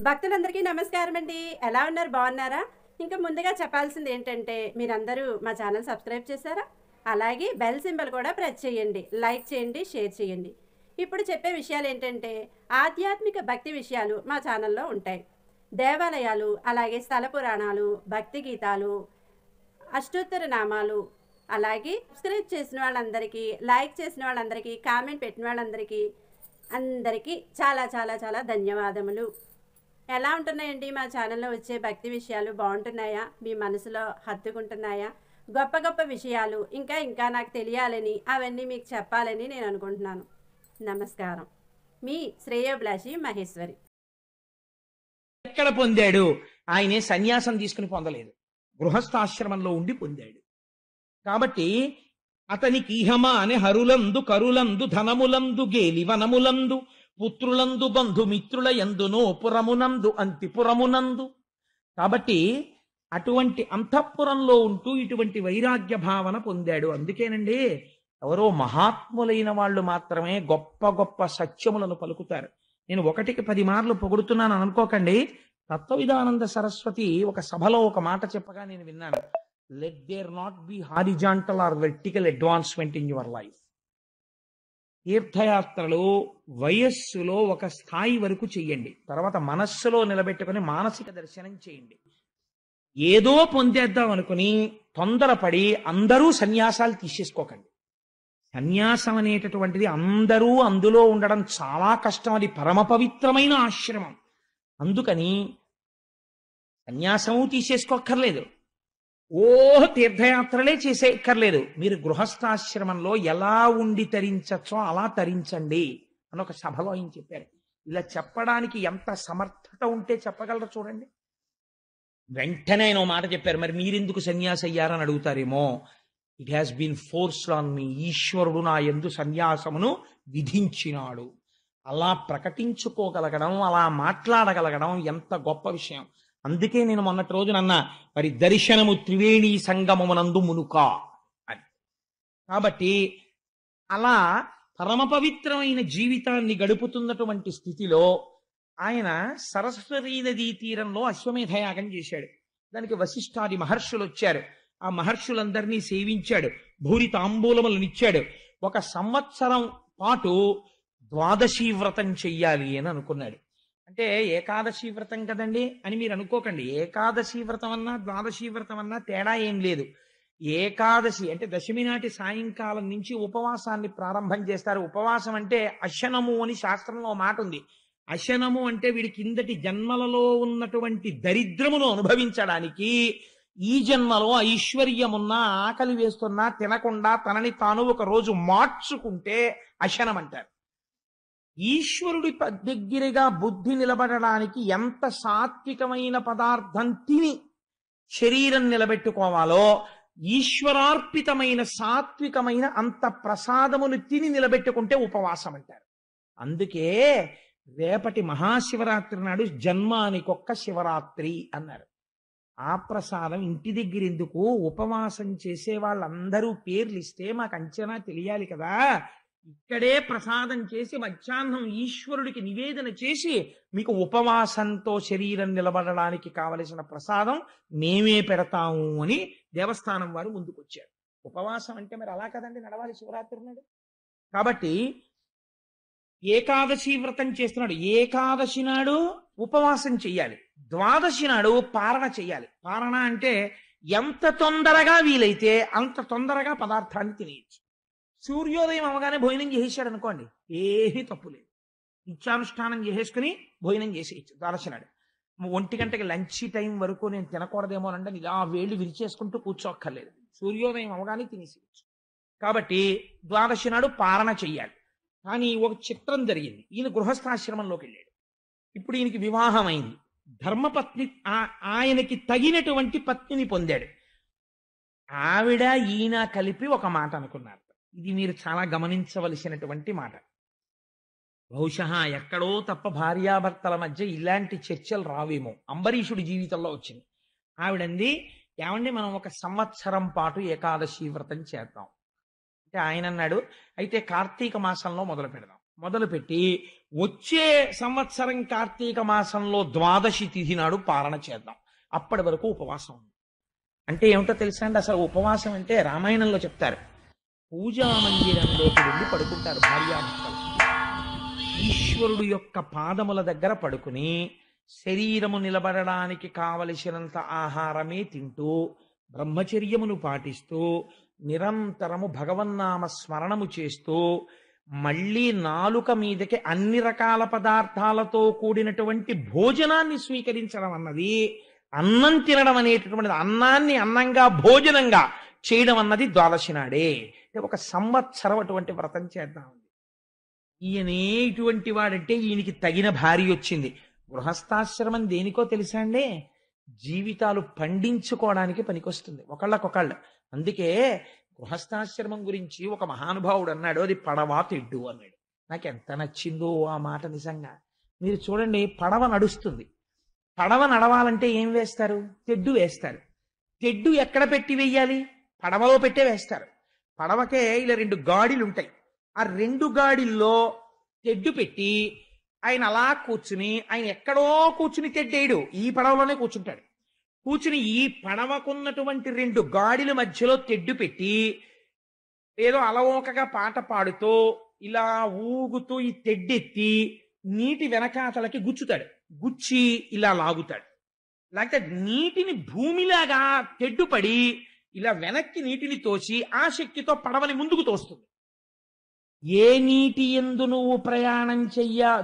భక్తులందరికీ నమస్కారం అండి. ఎలా ఉన్నారు? బాగున్నారా? ఇంకా ముందుగా చెప్పాల్సింది ఏంటంటే మీరందరూ మా ఛానల్ సబ్స్క్రైబ్ చేశారా? అలాగే బెల్ సింబల్ కూడా ప్రెస్ చేయండి. లైక్ చేయండి, షేర్ చేయండి. ఇప్పుడు చెప్పే విషయాలు ఏంటంటే ఆధ్యాత్మిక భక్తి విషయాలు మా ఛానల్లో ఉంటాయి. దేవాలయాలు, అలాగే స్థల పురాణాలు, భక్తి గీతాలు, అష్టోత్తర నామాలు, అలాగే సబ్స్క్రైబ్ చేసిన వాళ్ళందరికీ, లైక్ చేసిన వాళ్ళందరికీ, కామెంట్ పెట్టిన వాళ్ళందరికీ అందరికీ చాలా చాలా చాలా ధన్యవాదములు. ఎలా ఉంటున్నాయండి మా ఛానల్లో వచ్చే భక్తి విషయాలు? బాగుంటున్నాయా? మీ మనసులో హత్తుకుంటున్నాయా? గొప్ప గొప్ప విషయాలు ఇంకా ఇంకా నాకు తెలియాలని, అవన్నీ మీకు చెప్పాలని నేను అనుకుంటున్నాను. నమస్కారం. మీ శ్రేయోభిలాషి మహేశ్వరి. ఎక్కడ పొందాడు? ఆయనే సన్యాసం తీసుకుని పొందలేదు, గృహస్థాశ్రమంలో ఉండి పొందాడు. కాబట్టి అతనికి ఇహమా అని హరులందు కరులందు ధనములందు గేలి వనములందు పుత్రులందు బంధు మిత్రుల ఎందునో పురమునందు అంతిపురమునందు. కాబట్టి అటువంటి అంతఃపురంలో ఉంటూ ఇటువంటి వైరాగ్య భావన పొందాడు. అందుకేనండి ఎవరో మహాత్ములైన వాళ్ళు మాత్రమే గొప్ప గొప్ప సత్యములను పలుకుతారు. నేను 1కి 10 మార్లు పొగుడుతున్నాను అనుకోకండి. తత్వవిధానంద సరస్వతి ఒక సభలో ఒక మాట చెప్పగా నేను విన్నాను. Let there not be horizontal or vertical advancement in your life. తీర్థయాత్రలు వయస్సులో ఒక స్థాయి వరకు చెయ్యండి, తర్వాత మనస్సులో నిలబెట్టుకుని మానసిక దర్శనం చేయండి. ఏదో పొందేద్దాం అనుకుని తొందరపడి అందరూ సన్యాసాలు తీసేసుకోకండి. సన్యాసం అనేటటువంటిది అందరూ అందులో ఉండడం చాలా కష్టం. అది పరమ పవిత్రమైన ఆశ్రమం. అందుకని సన్యాసము తీసేసుకోక్కర్లేదు, తీర్థయాత్రలే చేసేక్కర్లేదు. మీరు గృహస్థాశ్రమంలో ఎలా ఉండి తరించచ్చో అలా తరించండి అని ఒక సభలో ఆయన చెప్పారు. ఇలా చెప్పడానికి ఎంత సమర్థత ఉంటే చెప్పగలరు చూడండి. వెంటనే ఆయన మాట చెప్పారు, మరి మీరెందుకు సన్యాసి అయ్యారని అడుగుతారేమో. It has been forced on me. ఈశ్వరుడు నా యందు సన్యాసమును విధించినాడు. అలా ప్రకటించుకోగలగడం, అలా మాట్లాడగలగడం ఎంత గొప్ప విషయం. అందుకే నేను మొన్నటి రోజునన్నా, మరి దర్శనము త్రివేణి సంగమమునందు మునుక అని. కాబట్టి అలా పరమ పవిత్రమైన జీవితాన్ని గడుపుతున్నటువంటి స్థితిలో ఆయన సరస్వతీ నదీ తీరంలో అశ్వమేధయాగం చేశాడు. దానికి వశిష్ఠాది మహర్షులు వచ్చారు. ఆ మహర్షులందరినీ సేవించాడు, భూరి తాంబూలములనిచ్చాడు. 1 సంవత్సరం పాటు ద్వాదశీ వ్రతం చెయ్యాలి అని అనుకున్నాడు. అంటే ఏకాదశి వ్రతం కదండి అని మీరు అనుకోకండి. ఏకాదశి వ్రతం అన్నా ద్వాదశి వ్రతం అన్నా తేడా ఏం లేదు. ఏకాదశి అంటే దశమి నాటి సాయంకాలం నుంచి ఉపవాసాన్ని ప్రారంభం చేస్తారు. ఉపవాసం అంటే అశనము అని శాస్త్రంలో మాట ఉంది. అశనము అంటే వీడి కిందటి జన్మలలో ఉన్నటువంటి దరిద్రమును అనుభవించడానికి ఈ జన్మలో ఐశ్వర్యమున్నా ఆకలి వేస్తున్నా తినకుండా తనని తాను ఒక రోజు మార్చుకుంటే అశనం అంటారు. ఈశ్వరుడి దగ్గరగా బుద్ధి నిలబడడానికి ఎంత సాత్వికమైన పదార్థం తిని శరీరం నిలబెట్టుకోవాలో, ఈశ్వరార్పితమైన సాత్వికమైన అంత ప్రసాదమును తిని నిలబెట్టుకుంటే ఉపవాసం అంటారు. అందుకే రేపటి మహాశివరాత్రి నాడు జన్మానికొక్క శివరాత్రి అన్నారు. ఆ ప్రసాదం ఇంటి దగ్గర ఎందుకు? ఉపవాసం చేసే వాళ్ళందరూ పేర్లు ఇస్తే మాకు అంచనా తెలియాలి కదా. ఇక్కడే ప్రసాదం చేసి మధ్యాహ్నం ఈశ్వరుడికి నివేదన చేసి మీకు ఉపవాసంతో శరీరం నిలబడడానికి కావలసిన ప్రసాదం మేమే పెడతాము అని దేవస్థానం వారు ముందుకొచ్చారు. ఉపవాసం అంటే మరి అలా కదండి నడవాలి శివరాత్రి నాడు. కాబట్టి ఏకాదశి వ్రతం చేస్తున్నాడు. ఏకాదశి నాడు ఉపవాసం చెయ్యాలి, ద్వాదశి నాడు పారణ చెయ్యాలి. పారణ అంటే ఎంత తొందరగా వీలైతే అంత తొందరగా పదార్థాన్ని తినేయచ్చు. సూర్యోదయం అవగానే భోజనం చేసేసాడు అనుకోండి, ఏమీ తప్పు లేదు. నిత్యానుష్ఠానం చేసేసుకుని భోజనం చేసేయచ్చు. ద్వాదశి నాడు 1 గంటకి లంచ్ టైం వరకు నేను తినకూడదేమో అంటే ఇలా వేళ్ళు విరిచేసుకుంటూ కూర్చోక్కర్లేదు, సూర్యోదయం అవగానే తినేసేయచ్చు. కాబట్టి ద్వాదశి నాడు పారణ చెయ్యాలి. కానీ ఒక చిత్రం జరిగింది. ఈయన గృహస్థాశ్రమంలోకి వెళ్ళాడు. ఇప్పుడు ఈయనకి వివాహం అయింది. ధర్మపత్ని, ఆయనకి తగినటువంటి పత్నిని పొందాడు. ఆవిడ ఈయన కలిపి ఒక మాట అనుకున్నారు. ఇది మీరు చాలా గమనించవలసినటువంటి మాట. బహుశా ఎక్కడో తప్ప భార్యాభర్తల మధ్య ఇలాంటి చర్చలు రావేమో. అంబరీషుడి జీవితంలో వచ్చింది. ఆవిడంది, ఏమండి మనం 1 సంవత్సరం పాటు ఏకాదశి వ్రతం చేద్దాం అంటే ఆయన అన్నాడు, అయితే కార్తీక మాసంలో మొదలు పెడదాం. మొదలుపెట్టి వచ్చే సంవత్సరం కార్తీక మాసంలో ద్వాదశి తిథి నాడు పారణ చేద్దాం. అప్పటి వరకు ఉపవాసం ఉంది. అంటే ఏమిటో తెలుసా అండి? అసలు ఉపవాసం అంటే రామాయణంలో చెప్తారు, పూజా మందిరంలోకి వెళ్ళి పడుకుంటారు భార్యాభర్తలు. ఈశ్వరుడు యొక్క పాదముల దగ్గర పడుకుని శరీరము నిలబడడానికి కావలసినంత ఆహారమే తింటూ బ్రహ్మచర్యమును పాటిస్తూ నిరంతరము భగవన్నామ స్మరణము చేస్తూ మళ్ళీ నాలుక మీదకి అన్ని రకాల పదార్థాలతో కూడినటువంటి భోజనాన్ని స్వీకరించడం అన్నది, అన్నం తినడం అనేటటువంటిది, అన్నాన్ని అన్నంగా భోజనంగా చేయడం అన్నది ద్వాదశి నాడే. ఒక సంవత్సరం అటువంటి వ్రతం చేద్దాం. ఈయనే ఇటువంటి వాడంటే ఈయనకి తగిన భార్య వచ్చింది. గృహస్థాశ్రమం దేనికో తెలుసా అండి? జీవితాలు పండించుకోవడానికి పనికొస్తుంది ఒకళ్ళకొకళ్ళు. అందుకే గృహస్థాశ్రమం గురించి ఒక మహానుభావుడు అన్నాడు, అది పడవ తెడ్డు అన్నాడు. నాకు ఎంత నచ్చిందో ఆ మాట నిజంగా. మీరు చూడండి, పడవ నడుస్తుంది. పడవ నడవాలంటే ఏం వేస్తారు? తెడ్డు వేస్తారు. తెడ్డు ఎక్కడ పెట్టి వెయ్యాలి? పడవలో పెట్టే వేస్తారు. పడవకే ఇలా 2 గాడిలు ఉంటాయి. ఆ 2 గాడిల్లో తెడ్డు పెట్టి ఆయన అలా కూర్చుని, ఆయన ఎక్కడో కూర్చుని తెడ్డేయడు, ఈ పడవలోనే కూర్చుంటాడు. కూర్చుని ఈ పడవకున్నటువంటి 2 గాడిల మధ్యలో తెడ్డు పెట్టి ఏదో అలవోకగా పాట పాడుతూ ఇలా ఊగుతూ ఈ తెడ్డెత్తి నీటి వెనకాతలకి గుచ్చుతాడు. గుచ్చి ఇలా లాగుతాడు. లేకపోతే నీటిని భూమిలాగా తెడ్డుపడి ఇలా వెనక్కి నీటిని తోసి ఆ శక్తితో పడవని ముందుకు తోస్తుంది. ఏ నీటి యందు నువ్వు ప్రయాణం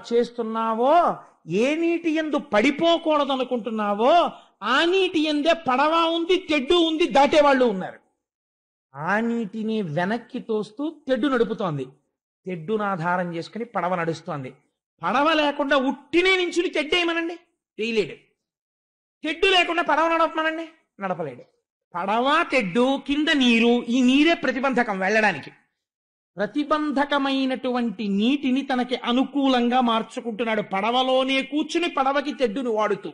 చేస్తున్నావో, ఏ నీటి యందు పడిపోకూడదు అనుకుంటున్నావో ఆ నీటి యందే పడవ ఉంది, తెడ్డు ఉంది, దాటేవాళ్ళు ఉన్నారు. ఆ నీటిని వెనక్కి తోస్తూ తెడ్డు నడుపుతోంది. తెడ్డును ఆధారం చేసుకుని పడవ నడుస్తోంది. పడవ లేకుండా ఉట్టినే నించుని తెడ్డేయమనండి, వేయలేడు. తెడ్డు లేకుండా పడవ నడపమనండి, నడపలేడు. పడవ తెడ్డు కింద నీరు, ఈ నీరే ప్రతిబంధకం వెళ్ళడానికి. ప్రతిబంధకమైనటువంటి నీటిని తనకి అనుకూలంగా మార్చుకుంటున్నాడు. పడవలోనే కూర్చుని పడవకి తెడ్డును వాడుతూ.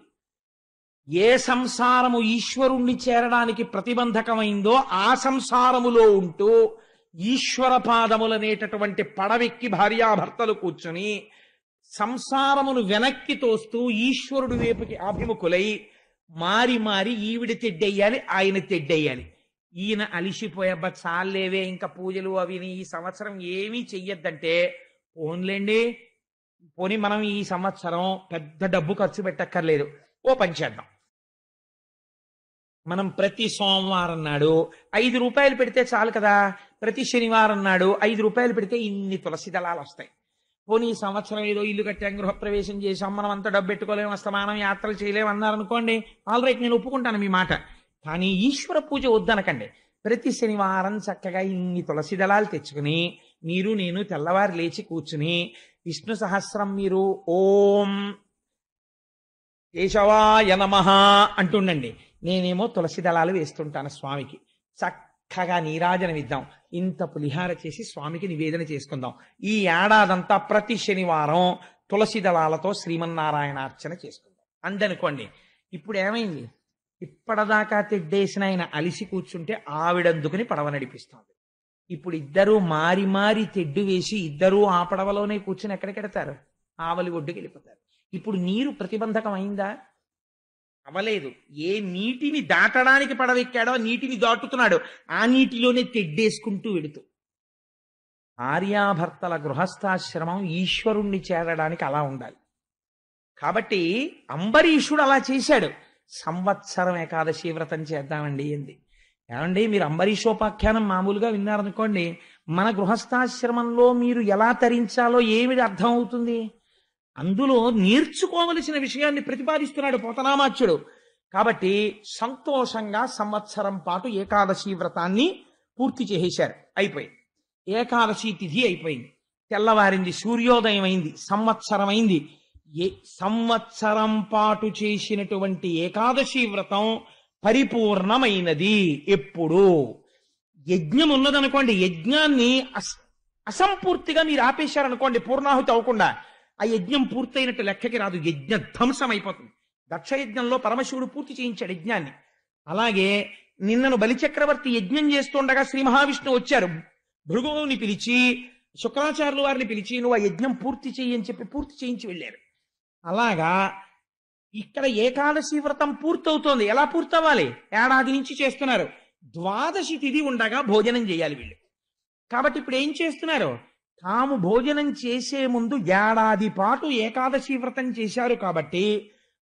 ఏ సంసారము ఈశ్వరుణ్ణి చేరడానికి ప్రతిబంధకమైందో ఆ సంసారములో ఉంటూ ఈశ్వర పాదములనేటటువంటి పడవెక్కి భార్యాభర్తలు కూర్చుని సంసారమును వెనక్కి తోస్తూ ఈశ్వరుడు వైపుకి అభిముఖులై మారి మారి ఈవిడ తెడ్డెయ్యాలి, ఆయన తెడ్డెయ్యాలి. ఈయన అలిసిపోయబ్బా చాలేవే ఇంకా పూజలు అవిని ఈ సంవత్సరం ఏమీ చెయ్యొద్దంటే, పోన్లేండి పోనీ మనం ఈ సంవత్సరం పెద్ద డబ్బు ఖర్చు పెట్టక్కర్లేదు, ఓ పని చేద్దాం. మనం ప్రతి సోమవారం నాడు 5 రూపాయలు పెడితే చాలు కదా. ప్రతి శనివారం నాడు 5 రూపాయలు పెడితే ఇన్ని తులసి దళాలు వస్తాయి. పోనీ ఈ సంవత్సరం ఏదో ఇల్లు కట్టాం, గృహప్రవేశం చేసాం, మనం అంత డబ్బు పెట్టుకోలేము, అస్తమానం యాత్రలు చేయలేము అన్నారనుకోండి, ఆల్ రైట్, నేను ఒప్పుకుంటాను మీ మాట. కానీ ఈశ్వర పూజ వద్దనకండి. ప్రతి శనివారం చక్కగా ఇన్ని తులసి దళాలు తెచ్చుకుని మీరు నేను తెల్లవారు లేచి కూర్చుని విష్ణు సహస్రం మీరు ఓం కేశవాయ నమః అంటుండండి. నేనేమో తులసి దళాలు వేస్తుంటాను స్వామికి. చక్కగా నీరాజనం ఇద్దాం, ఇంత పులిహార చేసి స్వామికి నివేదన చేసుకుందాం. ఈ ఏడాదంతా ప్రతి శనివారం తులసి దళాలతో శ్రీమన్నారాయణార్చన చేసుకుందాం అందనుకోండి. ఇప్పుడు ఏమైంది? ఇప్పటిదాకా తెడ్డేసిన ఆయన అలిసి కూర్చుంటే ఆవిడందుకుని పడవ నడిపిస్తోంది. ఇప్పుడు ఇద్దరూ మారి మారి తెడ్డు వేసి ఇద్దరూ ఆ పడవలోనే కూర్చుని ఎక్కడికెడతారు? ఆవలి ఒడ్డుకి వెళ్ళిపోతారు. ఇప్పుడు నీరు ప్రతిబంధకం అయిందా? అవలేదు. ఏ నీటిని దాటడానికి పడవెక్కాడో నీటిని దాటుతున్నాడు, ఆ నీటిలోనే తెడ్డేసుకుంటూ వెడుతూ. భార్యాభర్తల గృహస్థాశ్రమం ఈశ్వరుణ్ణి చేరడానికి అలా ఉండాలి. కాబట్టి అంబరీషుడు అలా చేశాడు. సంవత్సరం ఏకాదశి వ్రతం చేద్దామండి ఏంది. ఏమండి, మీరు అంబరీషోపాఖ్యానం మామూలుగా విన్నారనుకోండి, మన గృహస్థాశ్రమంలో మీరు ఎలా తరించాలో ఏమిటి అర్థం అవుతుంది? అందులో నేర్చుకోవలసిన విషయాన్ని ప్రతిపాదిస్తున్నాడు పోతనామాచ్యుడు. కాబట్టి సంతోషంగా సంవత్సరం పాటు ఏకాదశి వ్రతాన్ని పూర్తి చేసేశారు. అయిపోయింది. ఏకాదశి తిథి అయిపోయింది, తెల్లవారింది, సూర్యోదయం అయింది, సంవత్సరం అయింది. సంవత్సరం పాటు చేసినటువంటి ఏకాదశి వ్రతం పరిపూర్ణమైనది. ఎప్పుడు యజ్ఞం ఉన్నదనుకోండి, యజ్ఞాన్ని అసంపూర్తిగా మీరు ఆపేశారనుకోండి, పూర్ణాహుతి అవ్వకుండా, ఆ యజ్ఞం పూర్తయినట్టు లెక్కకి రాదు, యజ్ఞ ధ్వంసం అయిపోతుంది. దక్షయజ్ఞంలో పరమశివుడు పూర్తి చేయించాడు యజ్ఞాన్ని. అలాగే నిన్నను బలిచక్రవర్తి యజ్ఞం చేస్తుండగా శ్రీ మహావిష్ణువు వచ్చారు, భృగువుని పిలిచి శుక్రాచార్యుల వారిని పిలిచి నువ్వు ఆ యజ్ఞం పూర్తి చెయ్యి అని చెప్పి పూర్తి చేయించి వెళ్ళారు. అలాగా ఇక్కడ ఏకాదశి వ్రతం పూర్తవుతోంది. ఎలా పూర్తవ్వాలి? ఏడాది నుంచి చేస్తున్నారు. ద్వాదశి తిథి ఉండగా భోజనం చేయాలి వీళ్ళు. కాబట్టి ఇప్పుడు ఏం చేస్తున్నారు? తాము భోజనం చేసే ముందు ఏడాది పాటు ఏకాదశి వ్రతం చేశారు కాబట్టి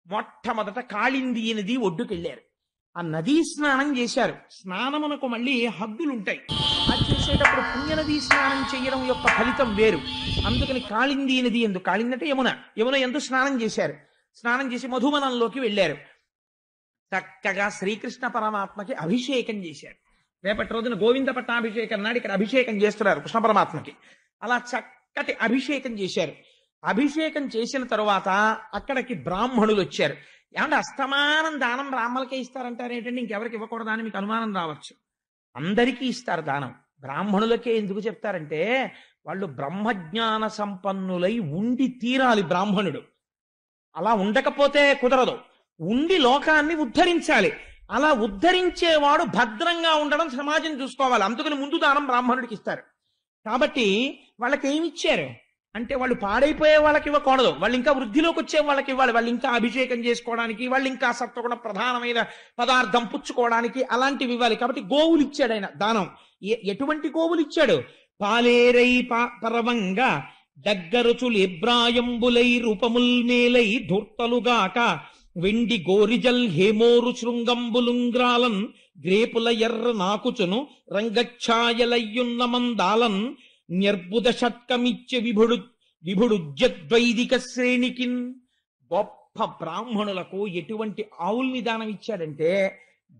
మొట్టమొదట కాళింది నది ఒడ్డుకెళ్ళారు. ఆ నదీ స్నానం చేశారు. స్నానమునకు మళ్ళీ హద్దులుంటాయి. అది చేసేటప్పుడు పుణ్యనదీ స్నానం చేయడం యొక్క ఫలితం వేరు. అందుకని కాళింది నది ఎందు, కాళింది అంటే యమున, యమున ఎందు స్నానం చేశారు. స్నానం చేసి మధువనంలోకి వెళ్ళారు. చక్కగా శ్రీకృష్ణ పరమాత్మకి అభిషేకం చేశారు. రేపటి రోజున గోవింద పట్టాభిషేకం నాడు ఇక్కడ అభిషేకం చేస్తున్నారు కృష్ణ పరమాత్మకి. అలా చక్కటి అభిషేకం చేశారు. అభిషేకం చేసిన తరువాత అక్కడికి బ్రాహ్మణులు వచ్చారు. ఏమంటే అస్తమానం దానం బ్రాహ్మణులకే ఇస్తారంటారు ఏంటంటే ఇంకెవరికి ఇవ్వకూడదా అని మీకు అనుమానం రావచ్చు. అందరికీ ఇస్తారు దానం. బ్రాహ్మణులకే ఎందుకు చెప్తారంటే వాళ్ళు బ్రహ్మజ్ఞాన సంపన్నులై ఉండి తీరాలి బ్రాహ్మణుడు. అలా ఉండకపోతే కుదరదు. ఉండి లోకాన్ని ఉద్ధరించాలి. అలా ఉద్ధరించేవాడు భద్రంగా ఉండడం సమాజం చూసుకోవాలి. అందుకని ముందు దానం బ్రాహ్మణుడికి ఇస్తారు. కాబట్టి వాళ్ళకి ఏమి ఇచ్చారు అంటే వాళ్ళు పాడైపోయే వాళ్ళకి ఇవ్వకూడదు. వాళ్ళు ఇంకా వృద్ధిలోకి వచ్చే వాళ్ళకి ఇవ్వాలి. వాళ్ళు ఇంకా అభిషేకం చేసుకోవడానికి, వాళ్ళు ఇంకా సత్వగుణ ప్రధానమైన పదార్థం పుచ్చుకోవడానికి అలాంటివి ఇవ్వాలి. కాబట్టి గోవులు ఇచ్చాడు ఆయన దానం. ఎటువంటి గోవులు ఇచ్చాడు? పాలేరై పరవంగా దగ్గరుచులు ఎబ్రాయంబులై రూపముల్ మేలై ధూర్తలుగాక వెండి గోరిజల్ హేమోరు శృంగంబులుంగ్రాలన్ గ్రేపుల ఎర్ర నాకుచును రంగఛాయలయ్యున్న మందాలన్ నిర్బుద షట్కమిచ్చే విభుడుద్యద్వైదిక శ్రేణికిన్. గొప్ప బ్రాహ్మణులకు ఎటువంటి ఆవుల్ని దానం ఇచ్చాడంటే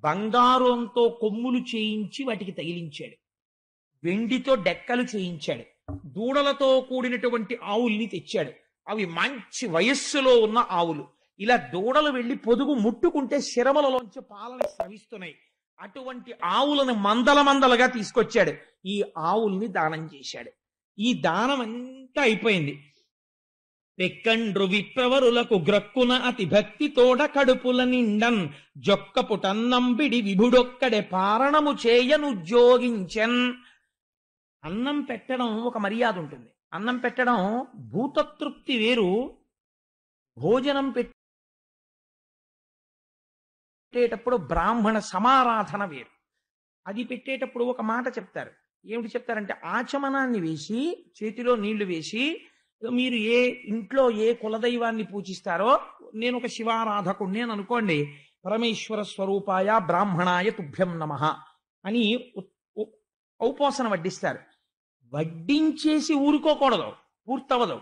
బంగారంతో కొమ్ములు చేయించి వాటికి తగిలించాడు, వెండితో డెక్కలు చేయించాడు, దూడలతో కూడినటువంటి ఆవుల్ని తెచ్చాడు. అవి మంచి వయస్సులో ఉన్న ఆవులు. ఇలా దూడలు వెళ్ళి పొదుగు ముట్టుకుంటే శిరములలోంచి పాలని స్రవిస్తున్నాయి. అటువంటి ఆవులను మందలుగా తీసుకొచ్చాడు. ఈ ఆవుల్ని దానం చేశాడు. ఈ దానం అంతా అయిపోయింది. పెక్కండ్రు విప్రవరులకు గ్రక్కున అతి భక్తి తోడ కడుపుల నిండన్ జొక్కపుటన్నంబిడి విభుడొక్కడే పారణము చేయనుద్యోగించన్. అన్నం పెట్టడం ఒక మర్యాద ఉంటుంది. అన్నం పెట్టడం భూతతృప్తి వేరు, భోజనం పెట్టేటప్పుడు బ్రాహ్మణ సమారాధన వేరు. అది పెట్టేటప్పుడు ఒక మాట చెప్తారు. ఏమిటి చెప్తారంటే ఆచమనాన్ని వేసి చేతిలో నీళ్లు వేసి మీరు ఏ ఇంట్లో ఏ కులదైవాన్ని పూజిస్తారో, నేను ఒక శివారాధకుణ్ణి అని అనుకోండి, పరమేశ్వర స్వరూపాయ బ్రాహ్మణాయ తుభ్యం నమః అని ఔపోసన వడ్డిస్తారు. వడ్డించేసి ఊరుకోకూడదు, పూర్తవదు.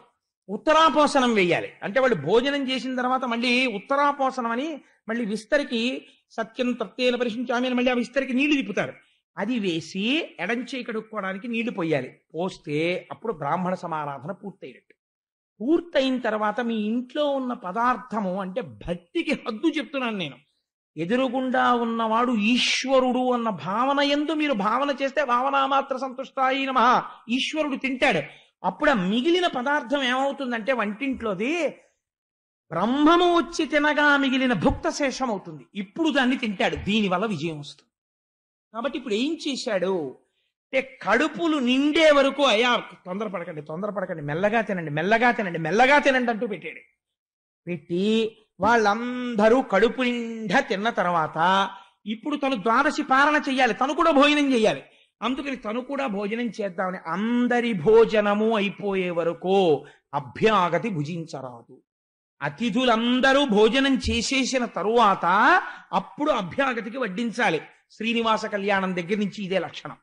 ఉత్తరాపోసనం వేయాలి. అంటే వాళ్ళు భోజనం చేసిన తర్వాత మళ్ళీ ఉత్తరాపోసనం అని మళ్ళీ విస్తరికి సత్యం తత్తేల పరిశుంచామి అని మళ్ళీ ఆ విస్తరికి నీళ్లు తిప్పుతారు. అది వేసి ఎడంచేయి కడుక్కోవడానికి నీళ్లు పొయ్యాలి. పోస్తే అప్పుడు బ్రాహ్మణ సమారాధన పూర్తయినట్టు. పూర్తయిన తర్వాత మీ ఇంట్లో ఉన్న పదార్థము అంటే భక్తికి హద్దు చెప్తున్నాను నేను. ఎదురుగుండా ఉన్నవాడు ఈశ్వరుడు అన్న భావన యందు మీరు భావన చేస్తే భావనామాత్ర సంతుష్టాయి నమః ఈశ్వరుడు తింటాడు. అప్పుడు ఆ మిగిలిన పదార్థం ఏమవుతుందంటే వంటింట్లోది బ్రహ్మము వచ్చి తినగా మిగిలిన భుక్త శేషం అవుతుంది. ఇప్పుడు దాన్ని తింటాడు. దీనివల్ల విజయం వస్తుంది. కాబట్టి ఇప్పుడు ఏం చేశాడు అంటే కడుపులు నిండే వరకు అయ్యా తొందరపడకండి, మెల్లగా తినండి అంటూ పెట్టాడు. పెట్టి వాళ్ళందరూ కడుపు నిండా తిన్న తర్వాత ఇప్పుడు తను ద్వాదశి పారణ చెయ్యాలి, తను కూడా భోజనం చెయ్యాలి. అందుకని తను కూడా భోజనం చేద్దామని అందరి భోజనము అయిపోయే వరకు అభ్యాగతి భుజించరాదు. అతిథులందరూ భోజనం చేసేసిన తరువాత అప్పుడు అభ్యాగతికి వడ్డించాలి. శ్రీనివాస కళ్యాణం దగ్గర నుంచి ఇదే లక్షణం.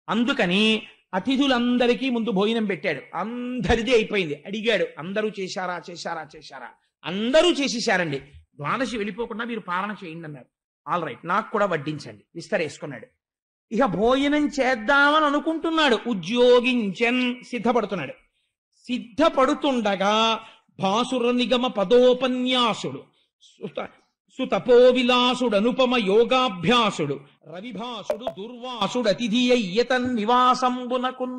అందుకని అతిథులందరికీ ముందు భోజనం పెట్టాడు. అందరిది అయిపోయింది. అడిగాడు, అందరూ చేశారా? అందరూ చేసేశారండి. ద్వాదశి వెళ్ళిపోకుండా మీరు పాలన చేయండి అన్నారు. ఆల్ రైట్, నాకు కూడా వడ్డించండి. విస్తరేసుకున్నాడు. ఇక భోజనం చేద్దామని అనుకుంటున్నాడు. ఉద్యోగించన్ సిద్ధపడుతున్నాడు. సిద్ధపడుతుండగా భాసుర నిగమ పదోపన్యాసుడు సుతపో విలాసుడు అనుపమ యోగాభ్యాసుడు రవిభాసుడు దుర్వాసుడు అతిథి అయ్యతన్ నివాసంబునకున్.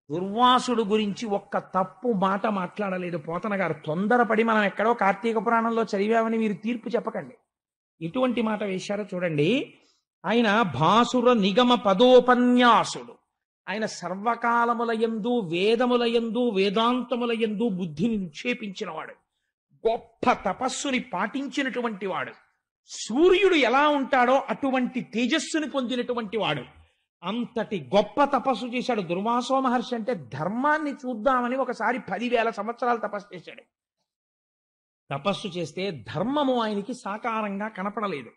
దుర్వాసుడు గురించి ఒక్క తప్పు మాట మాట్లాడలేదు పోతన గారు. తొందరపడి మనం ఎక్కడో కార్తీక పురాణంలో చదివామని మీరు తీర్పు చెప్పకండి. ఎటువంటి మాట వేశారో చూడండి. ఆయన భాసుర నిగమ పదోపన్యాసుడు, ఆయన సర్వకాలములయందు వేదములయందు వేదాంతములయందు బుద్ధిని నిక్షేపించినవాడు, గొప్ప తపస్సుని పాటించినటువంటి వాడు, సూర్యుడు ఎలా ఉంటాడో అటువంటి తేజస్సుని పొందినటువంటి వాడు, అంతటి గొప్ప తపస్సు చేశాడు. దుర్వాసో మహర్షి అంటే ధర్మాన్ని చూద్దామని ఒకసారి 10,000 సంవత్సరాలు తపస్సు చేశాడు. తపస్సు చేస్తే ధర్మము ఆయనకి సాకారంగా కనపడలేదు.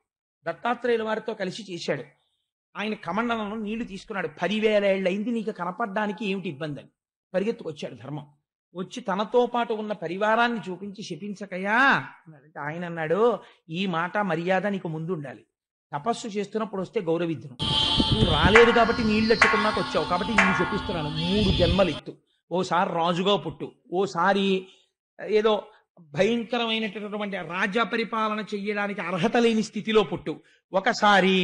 దత్తాత్రేయుల వారితో కలిసి చేశాడు. ఆయన కమండలంలో నీళ్లు తీసుకున్నాడు. 10,000 ఏళ్ళయింది, నీకు కనపడడానికి ఏమిటి ఇబ్బంది అని పరిగెత్తుకొచ్చాడు ధర్మం. వచ్చి తనతో పాటు ఉన్న పరివారాన్ని చూపించి శపించకయా అన్నాడంటే ఆయన అన్నాడు, ఈ మాట మర్యాద నీకు ముందు ఉండాలి. తపస్సు చేస్తున్నప్పుడు వస్తే గౌరవిద్దును. నువ్వు రాలేదు కాబట్టి నీళ్ళెట్టుకున్నాక వచ్చావు కాబట్టి నేను చెప్పిస్తున్నాను. 3 జన్మలు ఎత్తు. ఓసారి రాజుగా పుట్టు, ఓసారి ఏదో భయంకరమైనటువంటి రాజ్య పరిపాలన చెయ్యడానికి అర్హత లేని స్థితిలో పుట్టు, ఒకసారి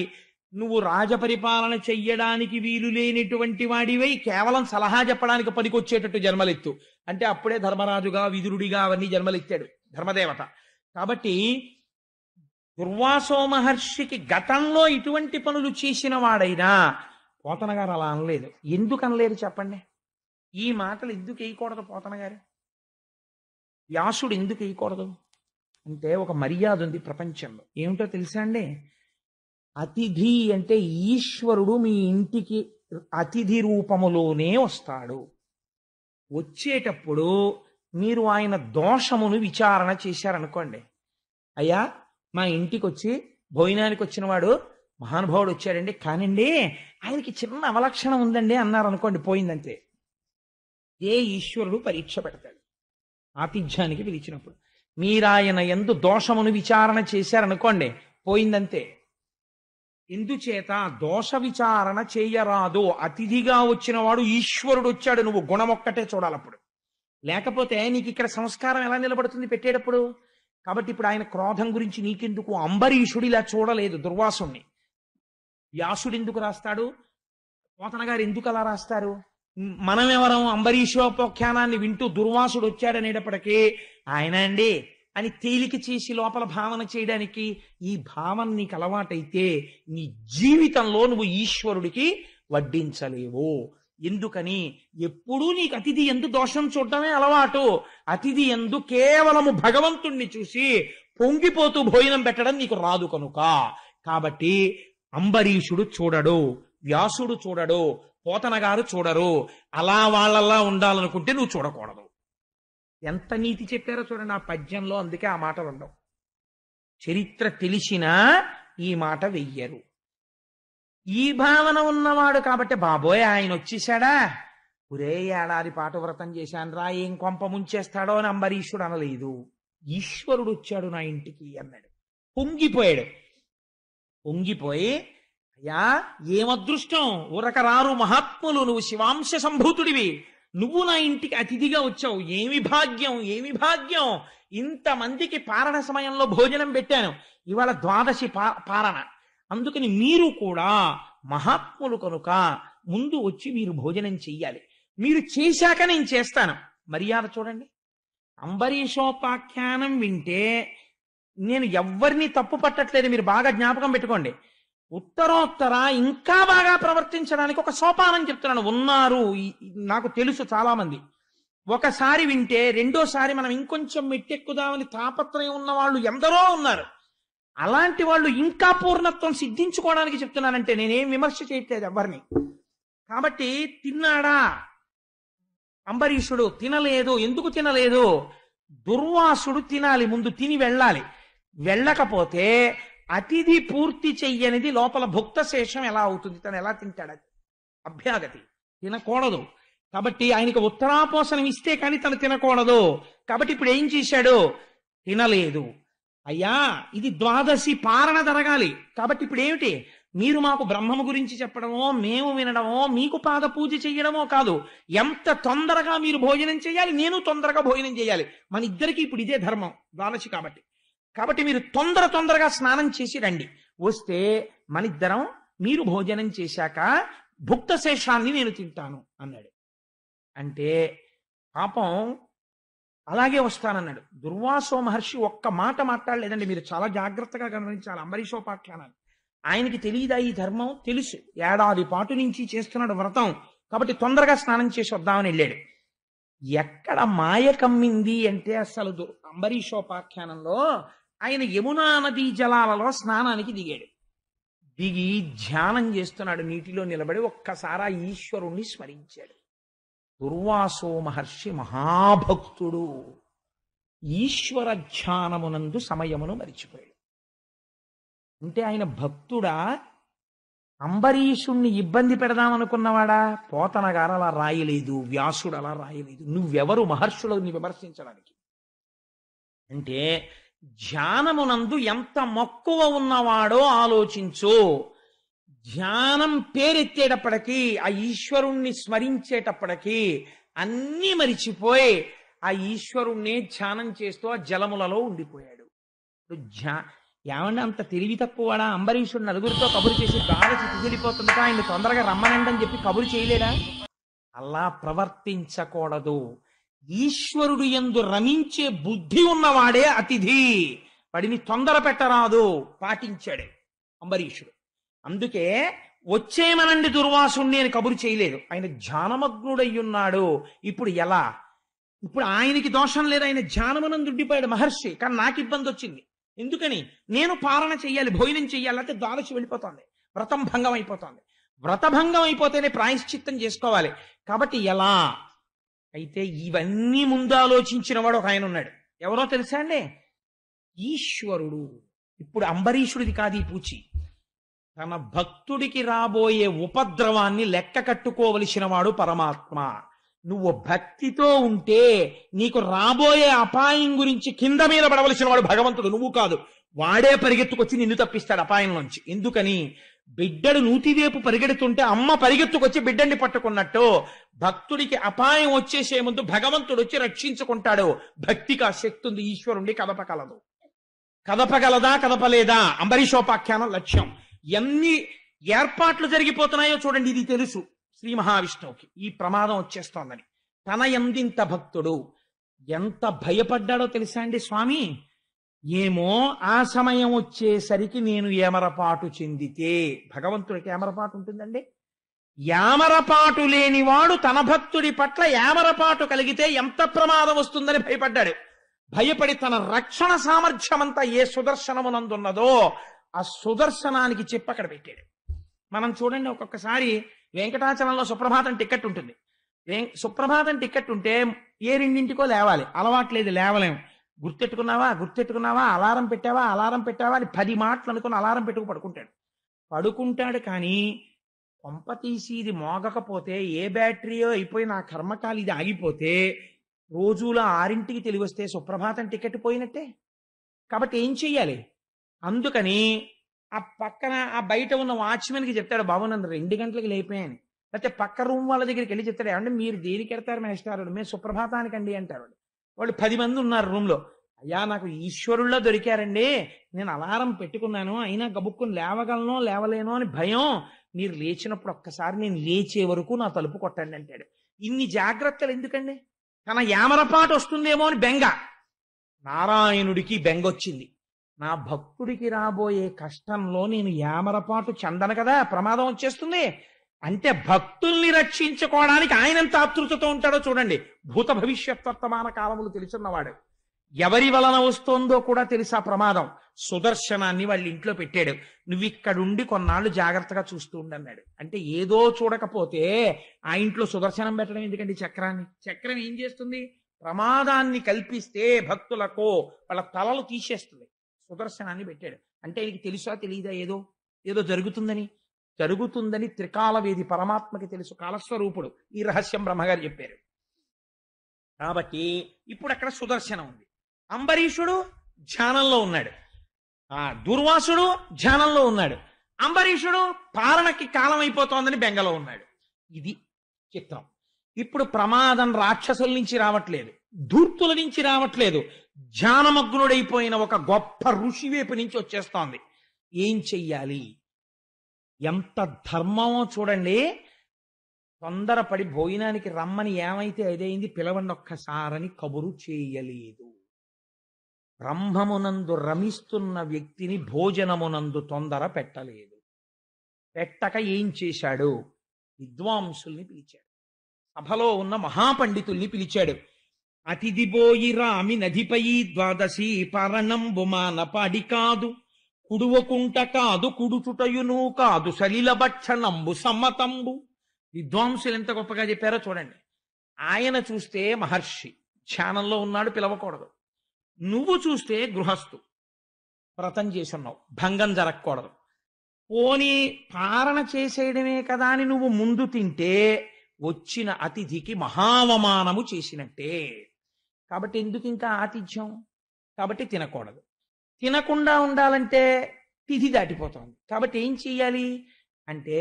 నువ్వు రాజపరిపాలన చెయ్యడానికి వీలు లేనిటువంటి వాడివై కేవలం సలహా చెప్పడానికి పనికొచ్చేటట్టు జన్మలెత్తు అంటే అప్పుడే ధర్మరాజుగా విదురుడిగా అవన్నీ జన్మలెత్తాడు ధర్మదేవత. కాబట్టి దుర్వాసో మహర్షికి గతంలో ఇటువంటి పనులు చేసిన వాడైనా పోతన గారు అలా అనలేదు. ఎందుకు అనలేదు చెప్పండి? ఈ మాటలు ఎందుకు వేయకూడదు పోతన గారు? వ్యాసుడు ఎందుకు వేయకూడదు అంటే ఒక మర్యాద ఉంది ప్రపంచంలో. ఏమిటో తెలుసా అండి? అతిథి అంటే ఈశ్వరుడు మీ ఇంటికి అతిథి రూపములోనే వస్తాడు. వచ్చేటప్పుడు మీరు ఆయన దోషమును విచారణ చేశారనుకోండి, అయ్యా మా ఇంటికి వచ్చి భోజనానికి వచ్చిన వాడు మహానుభావుడు వచ్చాడండి, కానండి ఆయనకి చిన్న అవలక్షణం ఉందండి అన్నారు అనుకోండి, పోయిందంతే. ఏ ఈశ్వరుడు పరీక్ష పెడతాడు ఆతిథ్యానికి పిలిచినప్పుడు. మీరాయన యందు దోషమును విచారణ చేశారనుకోండి, పోయిందంతే. ఎందుచేత దోష విచారణ చేయరాదు. అతిథిగా వచ్చిన వాడు ఈశ్వరుడు వచ్చాడు, నువ్వు గుణమొక్కటే చూడాలప్పుడు. లేకపోతే నీకు ఇక్కడ సంస్కారం ఎలా నిలబడుతుంది పెట్టేటప్పుడు? కాబట్టి ఇప్పుడు ఆయన క్రోధం గురించి నీకెందుకు? అంబరీషుడు ఇలా చూడలేదు దుర్వాసుణ్ణి. వ్యాసుడు ఎందుకు రాస్తాడు? పోతన గారు ఎందుకు అలా రాస్తారు? మనం ఎవరం అంబరీషోపాఖ్యానాన్ని వింటూ దుర్వాసుడు వచ్చాడనేటప్పటికీ ఆయన అండి అని తేలిక చేసి లోపల భావన చేయడానికి. ఈ భావన నీకు అలవాటైతే నీ జీవితంలో నువ్వు ఈశ్వరుడికి వడ్డించలేవు. ఎందుకని? ఎప్పుడూ నీకు అతిథి ఎందు దోషం చూడటమే అలవాటు. అతిథి ఎందు కేవలము భగవంతుణ్ణి చూసి పొంగిపోతూ భోజనం పెట్టడం నీకు రాదు కనుక. కాబట్టి అంబరీషుడు చూడడు, వ్యాసుడు చూడడు, పోతన గారు చూడరు. అలా వాళ్ళలా ఉండాలనుకుంటే నువ్వు చూడకూడదు. ఎంత నీతి చెప్పారో చూడండి ఆ పద్యంలో. అందుకే ఆ మాట ఉండవు. చరిత్ర తెలిసినా ఈ మాట వెయ్యరు. ఈ భావన ఉన్నవాడు కాబట్టి బాబోయ్ ఆయన వచ్చేసాడా, ఒరే ఏడాది పాటు వ్రతం చేశాను ఏం కొంప ముంచేస్తాడో అని అంబరీషుడు అనలేదు. ఈశ్వరుడు వచ్చాడు నా ఇంటికి అన్నాడు. పొంగిపోయాడు. పొంగిపోయి అయ్యా ఏమదృష్టం, ఊరక రారు మహాత్ములు, నువ్వు శివాంశ సంభూతుడివి, నువ్వు నా ఇంటికి అతిథిగా వచ్చావు, ఏమి భాగ్యం ఏమి భాగ్యం. ఇంతమందికి పారణ సమయంలో భోజనం పెట్టాను, ఇవాళ ద్వాదశి పారణ. అందుకని మీరు కూడా మహాత్ములు కనుక ముందు వచ్చి మీరు భోజనం చెయ్యాలి. మీరు చేశాక నేను చేస్తాను. మర్యాద చూడండి. అంబరీషోపాఖ్యానం వింటే నేను ఎవ్వరినీ తప్పు పట్టట్లేదు, మీరు బాగా జ్ఞాపకం పెట్టుకోండి. ఉత్తరోత్తర ఇంకా బాగా ప్రవర్తించడానికి ఒక సోపానం చెప్తున్నాను. ఉన్నారు, నాకు తెలుసు చాలా మంది. ఒకసారి వింటే రెండోసారి మనం ఇంకొంచెం మెట్టెక్కుదామని తాపత్రయం ఉన్న వాళ్ళు ఎందరో ఉన్నారు. అలాంటి వాళ్ళు ఇంకా పూర్ణత్వం సిద్ధించుకోవడానికి చెప్తున్నానంటే నేనేం విమర్శ చేయట్లేదు ఎవరిని. కాబట్టి తిన్నాడా అంబరీషుడు? తినలేదు. ఎందుకు తినలేదు? దుర్వాసుడు తినాలి, ముందు తిని వెళ్ళాలి. వెళ్ళకపోతే అతిథి పూర్తి చెయ్యనిది లోపల భుక్త శేషం ఎలా అవుతుంది? తను ఎలా తింటాడు? అది అభ్యాగతి, తినకూడదు. కాబట్టి ఆయనకు ఉత్తరాపోసనం ఇస్తే కానీ తను తినకూడదు. కాబట్టి ఇప్పుడు ఏం చేశాడు? తినలేదు. అయ్యా ఇది ద్వాదశి పారణ జరగాలి. కాబట్టి ఇప్పుడు ఏమిటి? మీరు మాకు బ్రహ్మము గురించి చెప్పడమో, మేము వినడమో, మీకు పాద పూజ చెయ్యడమో కాదు. ఎంత తొందరగా మీరు భోజనం చేయాలి, నేను తొందరగా భోజనం చేయాలి. మన ఇద్దరికి ఇప్పుడు ఇదే ధర్మం ద్వాదశి. కాబట్టి మీరు తొందరగా స్నానం చేసి రండి. వస్తే మనిద్దరం మీరు భోజనం చేశాక భుక్త శేషాన్ని నేను తింటాను అన్నాడు. అంటే పాపం అలాగే వస్తానన్నాడు. దుర్వాసో మహర్షి ఒక్క మాట మాట్లాడలేదండి. మీరు చాలా జాగ్రత్తగా గమనించాలి అంబరీషోపాఖ్యానాన్ని. ఆయనకి తెలియదా ఈ ధర్మం? తెలుసు. ఏడాది పాటు నుంచి చేస్తున్నాడు వ్రతం కాబట్టి తొందరగా స్నానం చేసి వద్దామని వెళ్ళాడు. ఎక్కడ మాయ కమ్మింది అంటే అసలు అంబరీషోపాఖ్యానంలో ఆయన యమునా నదీ జలాలలో స్నానానికి దిగాడు. దిగి ధ్యానం చేస్తున్నాడు, నీటిలో నిలబడి ఒక్కసారి ఆ ఈశ్వరుణ్ణి స్మరించాడు. దుర్వాసో మహర్షి మహాభక్తుడు, ఈశ్వర ధ్యానమునందు సమయమును మరిచిపోయాడు. అంటే ఆయన భక్తుడా, అంబరీషుణ్ణి ఇబ్బంది పెడదామనుకున్నవాడా? పోతన గారు అలా రాయలేదు, వ్యాసుడు అలా రాయలేదు. నువ్వెవరు మహర్షులని విమర్శించడానికి? అంటే ధ్యానమునందు ఎంత మక్కువ ఉన్నవాడో ఆలోచించు. ధ్యానం పేరెత్తేటప్పటికీ, ఆ ఈశ్వరుణ్ణి స్మరించేటప్పటికీ అన్నీ మరిచిపోయి ఆ ఈశ్వరుణ్ణి ధ్యానం చేస్తూ ఆ జలములలో ఉండిపోయాడు. ఏమంటే అంత తెలివి తక్కువడా? అంబరీషుడు నలుగురితో కబురు చేసి గాలి తిగిలిపోతుందట, ఆయన తొందరగా రమ్మనండి అని చెప్పి కబురు చేయలేడా? అలా ప్రవర్తించకూడదు. ఈశ్వరుడు యందు రమించే బుద్ధి ఉన్నవాడే అతిథి, వాడిని తొందర పెట్టరాదు. పాటించాడు అంబరీషుడు. అందుకే వచ్చేమనండి దుర్వాసుణ్ణి అని కబురు చేయలేదు. ఆయన ధ్యానమగ్నుడయ్యున్నాడు. ఇప్పుడు ఎలా? ఇప్పుడు ఆయనకి దోషం లేదు, ఆయన ధ్యానమునందు ఉండిపోయాడు మహర్షి. కానీ నాకు ఇబ్బంది వచ్చింది. ఎందుకని? నేను పాలన చెయ్యాలి, భోజనం చెయ్యాలి, అంటే ద్వాదశి వెళ్ళిపోతుంది, వ్రతం భంగం అయిపోతుంది. వ్రతభంగం అయిపోతేనే ప్రాయశ్చిత్తం చేసుకోవాలి. కాబట్టి ఎలా? అయితే ఇవన్నీ ముందు ఆలోచించిన వాడు ఒక ఆయన ఉన్నాడు. ఎవరో తెలుసా అండి? ఈశ్వరుడు. ఇప్పుడు అంబరీషుడిది కాదు ఈ పూచి. తన భక్తుడికి రాబోయే ఉపద్రవాన్ని లెక్క కట్టుకోవలసిన వాడు పరమాత్మ. నువ్వు భక్తితో ఉంటే నీకు రాబోయే అపాయం గురించి కింద మీద పడవలసిన వాడు భగవంతుడు, నువ్వు కాదు. వాడే పరిగెత్తుకొచ్చి నిన్ను తప్పిస్తాడు అపాయం నుంచి. ఎందుకని? బిడ్డడు నూతివేపు పరిగెడుతుంటే అమ్మ పరిగెత్తుకొచ్చి బిడ్డని పట్టుకున్నట్టు భక్తుడికి అపాయం వచ్చేసే ముందు భగవంతుడు వచ్చి రక్షించుకుంటాడు. భక్తికి ఆ శక్తి ఉంది, ఈశ్వరుణ్ణి కదపగలదు. కదపగలదా కదపలేదా అంబరీషోపాఖ్యానం లక్ష్యం. ఎన్ని ఏర్పాట్లు జరిగిపోతున్నాయో చూడండి. ఇది తెలుసు శ్రీ మహావిష్ణువుకి ఈ ప్రమాదం వచ్చేస్తోందని. తన ఎందింత భక్తుడు ఎంత భయపడ్డాడో తెలుసా అండి స్వామి? ఏమో ఆ సమయం వచ్చేసరికి నేను ఏమరపాటు చెందితే. భగవంతుడికి ఏమరపాటు ఉంటుందండి? యామరపాటు లేనివాడు తన భక్తుడి పట్ల యామరపాటు కలిగితే ఎంత ప్రమాదం వస్తుందని భయపడ్డాడు. భయపడి తన రక్షణ సామర్థ్యమంతా ఏ సుదర్శనమునందున్నదో ఆ సుదర్శనానికి చెప్పి అక్కడ పెట్టాడు. మనం చూడండి, ఒక్కొక్కసారి వెంకటాచలంలో సుప్రభాతం టికెట్ ఉంటుంది. సుప్రభాతం టికెట్ ఉంటే ఏ రెండింటికో లేవాలి, అలవాట్లేదు, లేవలేము. గుర్తెట్టుకున్నావా, అలారం పెట్టావా అని 10 మాటలు అనుకుని అలారం పెట్టుకు పడుకుంటాడు. కానీ కొంప తీసి ఇది మోగకపోతే, ఏ బ్యాటరీయో అయిపోయి నా కర్మకాలి ఇది ఆగిపోతే రోజులో 6ంటికి తెలివి వస్తే సుప్రభాతం టికెట్ పోయినట్టే. కాబట్టి ఏం చెయ్యాలి? అందుకని ఆ పక్కన ఆ బయట ఉన్న వాచ్మెన్కి చెప్తాడు, బాబు నన్ను 2 గంటలకు లేపాయని. లేకపోతే పక్క రూమ్ వాళ్ళ దగ్గరికి వెళ్ళి చెప్తాడు, ఏమంటే మీరు దేనికి ఎడతారు మేస్టారు, మేము సుప్రభాతానికండి అంటారు. వాళ్ళు 10 మంది ఉన్నారు రూమ్లో. అయ్యా నాకు ఈశ్వరుల్లో దొరికారండి, నేను అలారం పెట్టుకున్నాను, అయినా గబుక్కుని లేవగలనో లేవలేనో అని భయం. మీరు లేచినప్పుడు ఒక్కసారి నేను లేచే వరకు నా తలుపు కొట్టండి అంటాడు. ఇన్ని జాగ్రత్తలు ఎందుకండి? తన యామరపాటు వస్తుందేమో అని బెంగ. నారాయణుడికి బెంగొచ్చింది. నా భక్తుడికి రాబోయే కష్టంలో నేను యామరపాటు చెందను కదా, ప్రమాదం వచ్చేస్తుంది. అంటే భక్తుల్ని రక్షించుకోవడానికి ఆయనంత ఆతృతతో ఉంటాడో చూడండి. భూత భవిష్యత్ వర్తమాన కాలములు తెలుసున్నవాడు. ఎవరి వలన వస్తోందో కూడా తెలుసా ప్రమాదం. సుదర్శనాన్ని వాళ్ళ ఇంట్లో పెట్టాడు. నువ్వు ఇక్కడుండి కొన్నాళ్ళు జాగ్రత్తగా చూస్తూ ఉండన్నాడు. అంటే ఏదో చూడకపోతే ఆ ఇంట్లో సుదర్శనం పెట్టడం ఎందుకండి? చక్రం ఏం చేస్తుంది? ప్రమాదాన్ని కల్పిస్తే భక్తులకు వాళ్ళ తలలు తీసేస్తుంది. సుదర్శనాన్ని పెట్టాడు. అంటే నీకు తెలుసా తెలియదా ఏదో జరుగుతుందని త్రికాలవేది పరమాత్మకి తెలుసు, కాలస్వరూపుడు. ఈ రహస్యం బ్రహ్మగారు చెప్పారు. కాబట్టి ఇప్పుడు అక్కడ సుదర్శనం ఉంది. అంబరీషుడు ధ్యానంలో ఉన్నాడు, దుర్వాసుడు ధ్యానంలో ఉన్నాడు, అంబరీషుడు పాలనకి కాలం అయిపోతోందని బెంగలో ఉన్నాడు. ఇది చిత్రం. ఇప్పుడు ప్రమాదం రాక్షసుల నుంచి రావట్లేదు, ధూర్తుల నుంచి రావట్లేదు, ధ్యానమగ్నుడైపోయిన ఒక గొప్ప ఋషి వైపు నుంచి వచ్చేస్తోంది. ఏం చెయ్యాలి? ఎంత ధర్మమో చూడండి. తొందరపడి భోజనానికి రమ్మని ఏమైతే అదైంది, పిలవండి ఒక్కసారని కబురు చేయలేదు. బ్రహ్మమునందు రమిస్తున్న వ్యక్తిని భోజనమునందు తొందర పెట్టలేదు. పెట్టక ఏం చేశాడు? విద్వాంసుల్ని పిలిచాడు, సభలో ఉన్న మహాపండితుల్ని పిలిచాడు. అతిథి బోయి రామి నదిపై ద్వాదశి పరణంబుమాన పాడి కాదు, కుడువకుంట కాదు కుడుచుటయును కాదు సలిల భక్షణంబు సమ్మతంబు. విద్వాంసులు ఎంత గొప్పగా చెప్పారో చూడండి. ఆయన చూస్తే మహర్షి, ధ్యానంలో ఉన్నాడు, పిలవకూడదు. నువ్వు చూస్తే గృహస్థు, వ్రతం చేసున్నావు, భంగం జరగకూడదు. పోనీ పారణ చేసేయడమే కదా అని నువ్వు ముందు తింటే వచ్చిన అతిథికి మహావమానము చేసినట్టే. కాబట్టి ఎందుకు ఇంకా ఆతిథ్యం? కాబట్టి తినకూడదు. తినకుండా ఉండాలంటే తిథి దాటిపోతుంది. కాబట్టి ఏం చెయ్యాలి అంటే,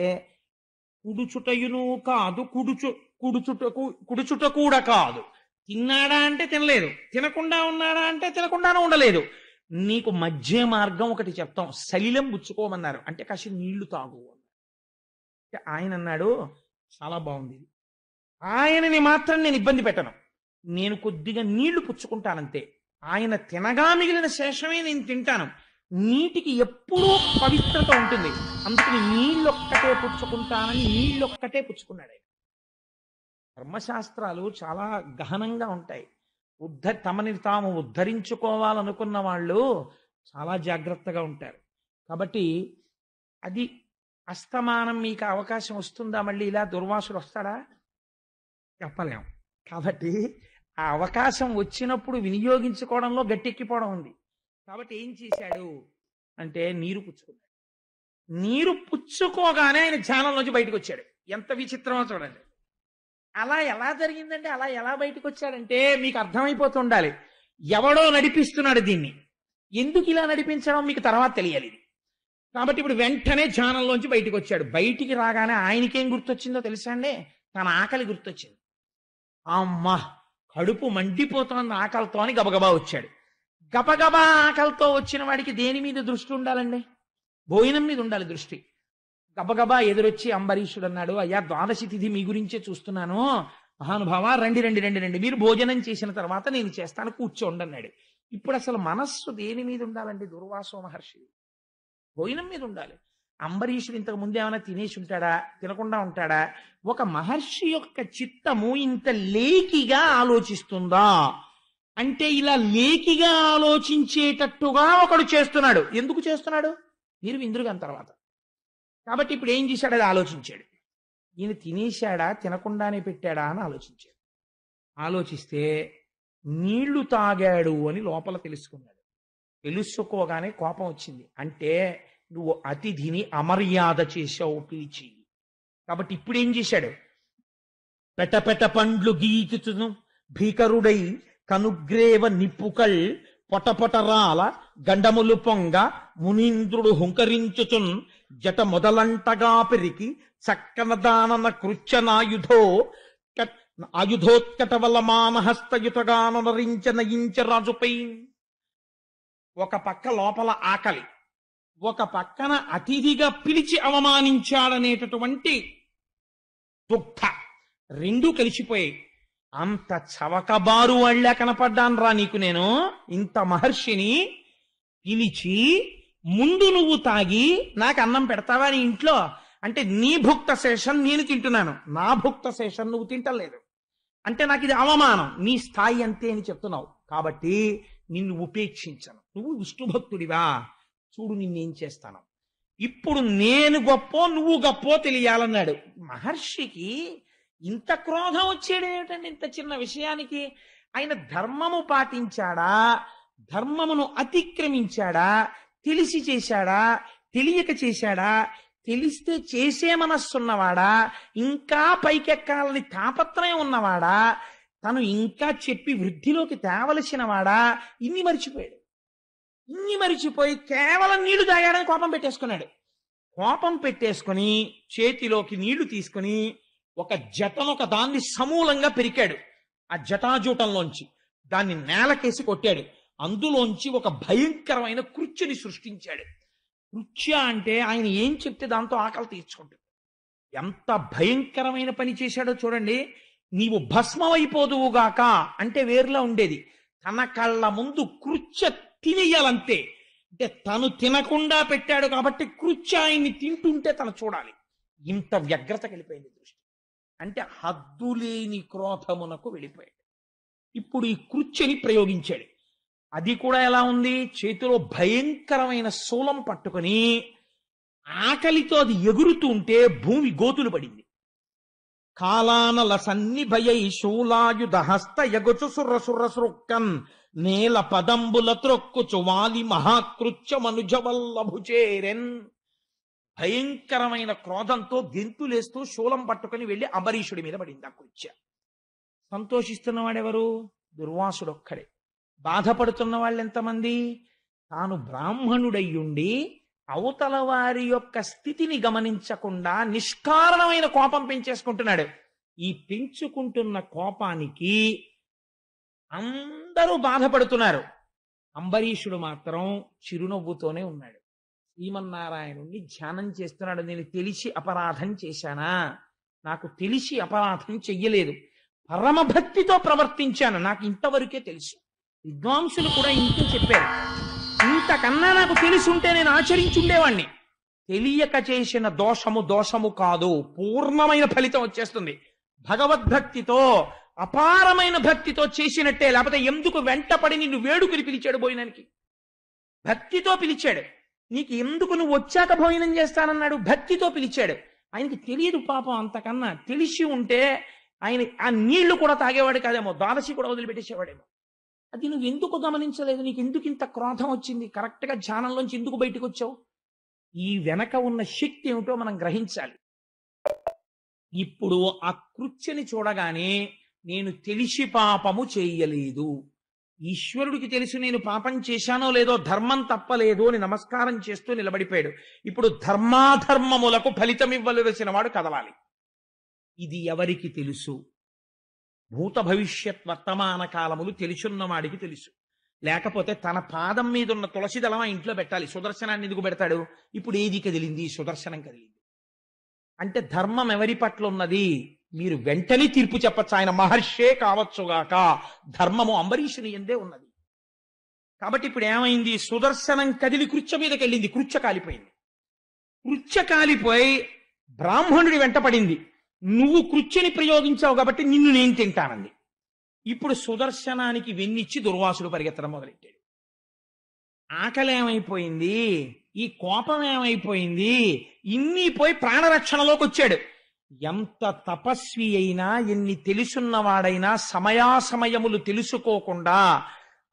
కుడుచుటయును కాదు కుడుచుట కూడా కాదు. తిన్నాడా అంటే తినలేదు, తినకుండా ఉన్నాడా అంటే తినకుండానే ఉండలేదు. నీకు మధ్య మార్గం ఒకటి చెప్తాం, సలిలం పుచ్చుకోమన్నారు. అంటే కాసి నీళ్లు తాగు అన్నారు. ఆయన అన్నాడు, చాలా బాగుంది, ఆయనని మాత్రం నేను ఇబ్బంది పెట్టను, నేను కొద్దిగా నీళ్లు పుచ్చుకుంటానంతే. ఆయన తినగా మిగిలిన శేషమే నేను తింటాను. నీటికి ఎప్పుడూ పవిత్రత ఉంటుంది, అందుకని నీళ్ళొక్కటే పుచ్చుకుంటానని నీళ్ళొక్కటే పుచ్చుకున్నాడు. ధర్మశాస్త్రాలు చాలా గహనంగా ఉంటాయి. తమని తాము ఉద్ధరించుకోవాలనుకున్న వాళ్ళు చాలా జాగ్రత్తగా ఉంటారు. కాబట్టి అది అస్తమానం మీకు అవకాశం వస్తుందా? మళ్ళీ ఇలా దుర్వాసుడు వస్తాడా? చెప్పలేం. కాబట్టి ఆ అవకాశం వచ్చినప్పుడు వినియోగించుకోవడంలో గట్టెక్కిపోవడం ఉంది. కాబట్టి ఏం చేశాడు అంటే నీరు పుచ్చుకున్నాడు. నీరు పుచ్చుకోగానే ఆయన ధ్యానంలోంచి బయటకు వచ్చాడు. ఎంత విచిత్రమో చూడండి. అలా ఎలా జరిగిందంటే, అలా ఎలా బయటకు వచ్చాడంటే మీకు అర్థమైపోతుండాలి. ఎవడో నడిపిస్తున్నాడు దీన్ని. ఎందుకు ఇలా నడిపించడం మీకు తర్వాత తెలియాలి. కాబట్టి ఇప్పుడు వెంటనే ధ్యానంలోంచి బయటకు వచ్చాడు. బయటికి రాగానే ఆయనకేం గుర్తొచ్చిందో తెలుసా అండి? తన ఆకలి గుర్తొచ్చింది. అమ్మా, కడుపు మండిపోతోంది ఆకలితో అని గబగబా వచ్చాడు. గబగబా ఆకలితో వచ్చిన వాడికి దేని మీద దృష్టి ఉండాలండి? భోజనం మీద ఉండాలి దృష్టి. గబగబా ఎదురొచ్చి అంబరీషుడు అన్నాడు, అయ్యా ద్వాదశి తిథి మీ గురించే చూస్తున్నాను, మహానుభావ రండి రండి రండి రండి, మీరు భోజనం చేసిన తర్వాత నేను చేస్తాను, కూర్చోండి అన్నాడు. ఇప్పుడు అసలు మనస్సు దేని మీద ఉండాలండి? దుర్వాసో మహర్షి భోజనం మీద ఉండాలి. అంబరీషుడు ఇంతకు ముందు ఏమైనా తినేసి ఉంటాడా? తినకుండా ఉంటాడా? ఒక మహర్షి యొక్క చిత్తము ఇంత లేకిగా ఆలోచిస్తుందా అంటే, ఇలా లేకిగా ఆలోచించేటట్టుగా ఒకడు చేస్తున్నాడు. ఎందుకు చేస్తున్నాడు? మీరు విందురుగాని తర్వాత. కాబట్టి ఇప్పుడు ఏం చేశాడు? అది ఆలోచించాడు. ఈయన తినేశాడా, తినకుండానే పెట్టాడా అని ఆలోచించాడు. ఆలోచిస్తే నీళ్లు తాగాడు అని లోపల తెలుసుకున్నాడు. తెలుసుకోగానే కోపం వచ్చింది. అంటే నువ్వు అతిథిని అమర్యాద చేశావు పిలిచి. కాబట్టి ఇప్పుడు ఏం చేశాడు? పెటపెట పండ్లు గీచును భీకరుడై కనుగ్రేవ నిప్పుకల్ పొటపొటరాల గండములు పొంగ మునీంద్రుడు హుంకరించుచున్ జట మొదలంటగా పెరికి చక్కన దానన కృత్యనాయుధో ఆయుధోత్కటవల మానహస్తయుతగానరించ నయించ రాజుపై. ఒక పక్క లోపల ఆకలి, ఒక పక్కన అతిథిగా పిలిచి అవమానించాడనేటటువంటి దుఃఖ, రెండూ కలిసిపోయాయి. అంత చవకబారు వాళ్ళ కనపడ్డాను రా నీకు నేను. ఇంత మహర్షిని పిలిచి ముందు నువ్వు తాగి నాకు అన్నం పెడతావా నీ ఇంట్లో అంటే, నీ భుక్త శేషం నేను తింటున్నాను, నా భుక్త శేషం నువ్వు తింటలేదు అంటే నాకు ఇది అవమానం. నీ స్థాయి అంతే అని చెప్తున్నావు. కాబట్టి నిన్ను ఉపేక్షించను. నువ్వు విష్ణు భక్తుడివా, చూడు నిన్నేం చేస్తాను. ఇప్పుడు నేను గొప్పో నువ్వు గొప్పో తెలియాలన్నాడు. మహర్షికి ఇంత క్రోధం వచ్చేది ఏమిటండి ఇంత చిన్న విషయానికి? ఆయన ధర్మము పాటించాడా, ధర్మమును అతిక్రమించాడా, తెలిసి చేశాడా, తెలియక చేశాడా, తెలిస్తే చేసే మనస్సున్నవాడా, ఇంకా పైకెక్కాలని తాపత్రయం ఉన్నవాడా, తను ఇంకా చెప్పి వృద్ధిలోకి తేవలసిన వాడా, ఇన్ని మరిచిపోయాడు. ఇన్ని మరిచిపోయి కేవలం నీళ్లు తాగాడని కోపం పెట్టేసుకున్నాడు. కోపం పెట్టేసుకుని చేతిలోకి నీళ్లు తీసుకుని ఒక జటను ఒక దాన్ని సమూలంగా పెరికాడు. ఆ జటాజూటంలోంచి దాన్ని నేలకేసి కొట్టాడు. అందులోంచి ఒక భయంకరమైన కృత్యని సృష్టించాడు. కృత్య అంటే ఆయన ఏం చెప్తే దాంతో ఆకలి తీర్చుకుంటుంది. ఎంత భయంకరమైన పని చేశాడో చూడండి. నీవు భస్మమైపోదువుగాక అంటే వేరులా ఉండేది. తన కళ్ళ ముందు కృత్య తినేయాలంతే. అంటే తను తినకుండా పెట్టాడు కాబట్టి కృత్య ఆయన్ని తింటుంటే తను చూడాలి. ఇంత వ్యగ్రత వెళ్ళిపోయింది దృష్టి. అంటే హద్దులేని క్రోధమునకు వెళ్ళిపోయాడు. ఇప్పుడు ఈ కృత్యని ప్రయోగించాడు. అది కూడా ఎలా ఉంది, చేతిలో భయంకరమైన శూలం పట్టుకొని ఆకలితో అది ఎగురుతూ ఉంటే భూమి గోతులు పడింది. కాలానల సన్నిభయై శూలాయుధ హస్త యగుచు సుర్రసుర్రసురుక్కన్ నేల పదంబుల త్రొక్కుచు వాలి మహాకృత్యమనుజవల్లభుచేరెన్. భయంకరమైన క్రోధంతో గెంతులేస్తూ శూలం పట్టుకొని వెళ్ళి అంబరీషుడి మీద పడింది ఆ కృత్య. సంతోషిస్తున్నవాడెవరు? దుర్వాసుడొక్కడే. బాధపడుతున్న వాళ్ళు ఎంతమంది? తాను బ్రాహ్మణుడయ్యుండి అవతల వారి యొక్క స్థితిని గమనించకుండా నిష్కారణమైన కోపం పెంచేసుకుంటున్నాడు. ఈ పెంచుకుంటున్న కోపానికి అందరూ బాధపడుతున్నారు. అంబరీషుడు మాత్రం చిరునవ్వుతోనే ఉన్నాడు. శ్రీమన్నారాయణుణ్ణి ధ్యానం చేస్తున్నాడు. నేను తెలిసి అపరాధం చేశానా? నాకు తెలిసి అపరాధం చెయ్యలేదు, పరమభక్తితో ప్రవర్తించాను, నాకు ఇంతవరకే తెలుసు. విద్వాంసులు కూడా ఇంతే చెప్పారు. ఇంతకన్నా నాకు తెలుసుంటే నేను ఆచరించుండేవాణ్ణి. తెలియక చేసిన దోషము దోషము కాదు, పూర్ణమైన ఫలితం వచ్చేస్తుంది. భగవద్భక్తితో, అపారమైన భక్తితో చేసినట్టే. లేకపోతే ఎందుకు వెంటపడి నిన్ను వేడుకుని పిలిచాడు భోజనానికి? భక్తితో పిలిచాడు. నీకు ఎందుకు నువ్వు వచ్చాక భోజనం చేస్తానన్నాడు? భక్తితో పిలిచాడు. ఆయనకి తెలియదు పాపం. అంతకన్నా తెలిసి ఉంటే ఆయన ఆ నీళ్లు కూడా తాగేవాడు కాదేమో, ద్వాదశి కూడా వదిలిపెట్టేసేవాడేమో. అది నువ్వు ఎందుకు గమనించలేదు? నీకు ఎందుకు ఇంత క్రోధం వచ్చింది? కరెక్ట్గా ధ్యానంలోంచి ఎందుకు బయటకు వచ్చావు? ఈ వెనక ఉన్న శక్తి ఏమిటో మనం గ్రహించాలి. ఇప్పుడు ఆ కృత్యని చూడగానే నేను తెలిసి పాపము చేయలేదు, ఈశ్వరుడికి తెలుసు నేను పాపం చేశానో లేదో, ధర్మం తప్పలేదు అని నమస్కారం చేస్తూ నిలబడిపోయాడు. ఇప్పుడు ధర్మాధర్మములకు ఫలితం ఇవ్వవలసిన వాడు కదలాలి. ఇది ఎవరికి తెలుసు? భూత భవిష్యత్ వర్తమాన కాలములు తెలుసున్నవాడికి తెలుసు. లేకపోతే తన పాదం మీద ఉన్న తులసి దళం ఆ ఇంట్లో పెట్టాలి. సుదర్శనాన్ని ఎందుకు పెడతాడు? ఇప్పుడు ఏది కదిలింది? సుదర్శనం కదిలింది. అంటే ధర్మం ఎవరి పట్ల ఉన్నది? మీరు వెంటనే తీర్పు చెప్పచ్చు. ఆయన మహర్షే కావచ్చుగాక, ధర్మము అంబరీషుని ఎందే ఉన్నది. కాబట్టి ఇప్పుడు ఏమైంది? సుదర్శనం కదిలి కృత్య మీదకి వెళ్ళింది. కృత్య కాలిపోయింది. కృత్య కాలిపోయి బ్రాహ్మణుడి వెంట పడింది. నువ్వు కృత్యని ప్రయోగించావు కాబట్టి నిన్ను నేను తింటానంది. ఇప్పుడు సుదర్శనానికి వెన్నిచ్చి దుర్వాసుడు పరిగెత్తడం మొదలెట్టాడు. ఆకలి ఏమైపోయింది, ఈ కోపం ఏమైపోయింది, ఇన్ని పోయి ప్రాణరక్షణలోకి వచ్చాడు. ఎంత తపస్వి అయినా, ఎన్ని తెలుసున్నవాడైనా సమయాసమయములు తెలుసుకోకుండా,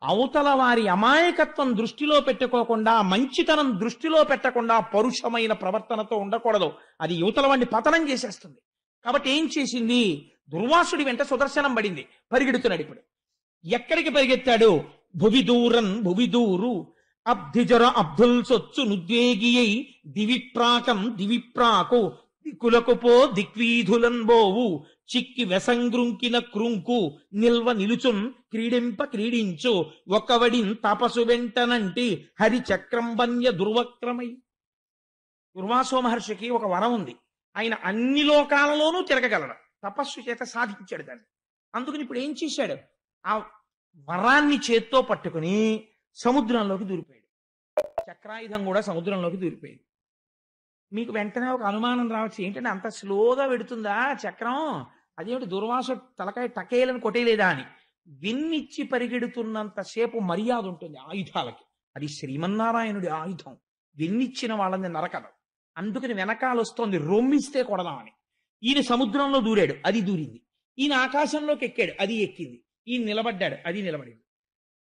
అవతల వారి అమాయకత్వం దృష్టిలో పెట్టుకోకుండా, మంచితనం దృష్టిలో పెట్టకుండా పరుషమైన ప్రవర్తనతో ఉండకూడదు. అది యువతల వాడిని పతనం చేసేస్తుంది. కాబట్టి ఏం చేసింది? దుర్వాసుడి వెంట సుదర్శనం పడింది. పరిగెడుతున్నాడు. ఇప్పుడు ఎక్కడికి పరిగెత్తాడు? భువిదూరు అబ్ధిజర అబ్దుల్ సొచ్చు నుద్వేగియై దివిప్రాకం దివిప్రాకు దిక్కులకు పో దిక్వీధులన్ బోవు చిక్కి వెసంగ్రుంకిన క్రుంకు నిల్వ నిలుచున్ క్రీడింప క్రీడించు ఒకవడిన్ తపసు వెంటనంటి హరి చక్రంబన్య దుర్వక్రమై. దుర్వాసో మహర్షికి ఒక వరం ఉంది. ఆయన అన్ని లోకాలలోనూ తిరగగలడు. తపస్సు చేత సాధించాడు దాన్ని. అందుకని ఇప్పుడు ఏం చేశాడు? ఆ వరాన్ని చేత్తో పట్టుకుని సముద్రంలోకి దూరిపోయాడు. చక్రాయుధం కూడా సముద్రంలోకి దూరిపోయింది. మీకు వెంటనే ఒక అనుమానం రావచ్చు, ఏంటంటే అంత స్లోగా పెడుతుందా చక్రం? అదేమిటి దుర్వాసు తలకాయ టకేలను కొట్టేయలేదా అని. వెన్నిచ్చి పరిగెడుతున్నంతసేపు మర్యాద ఉంటుంది ఆయుధాలకి. అది శ్రీమన్నారాయణుడి ఆయుధం. వెన్నిచ్చిన వాళ్ళని నరకదు. అందుకని వెనకాల వస్తోంది, రొమ్మిస్తే కొడదామని. ఈయన సముద్రంలో దూరాడు, అది దూరింది. ఈయన ఆకాశంలోకి ఎక్కాడు, అది ఎక్కింది. ఈయన నిలబడ్డాడు, అది నిలబడింది.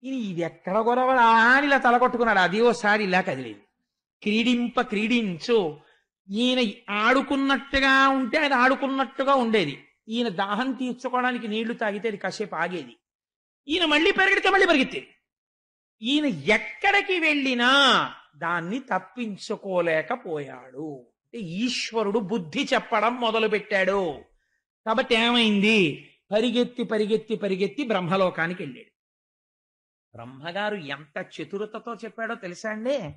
ఈయన ఇది ఎక్కడ గొడవడా అని ఇలా తలకొట్టుకున్నాడు. అది ఓసారి ఇలా కదిలేదు. క్రీడింప క్రీడించు. ఈయన ఆడుకున్నట్టుగా ఉంటే ఆయన ఆడుకున్నట్టుగా ఉండేది. ఈయన దాహం తీర్చుకోవడానికి నీళ్లు తాగితే అది కాసేపు ఆగేది. ఈయన మళ్ళీ పరిగెడితే మళ్ళీ పరిగెత్తేది. ఈయన ఎక్కడికి వెళ్ళినా దాన్ని తప్పించుకోలేకపోయాడు. ఈశ్వరుడు బుద్ధి చెప్పడం మొదలుపెట్టాడు. కాబట్టి ఏమైంది? పరిగెత్తి పరిగెత్తి పరిగెత్తి బ్రహ్మలోకానికి వెళ్ళాడు. బ్రహ్మగారు ఎంత చతురతతో చెప్పాడో తెలుసా అండి?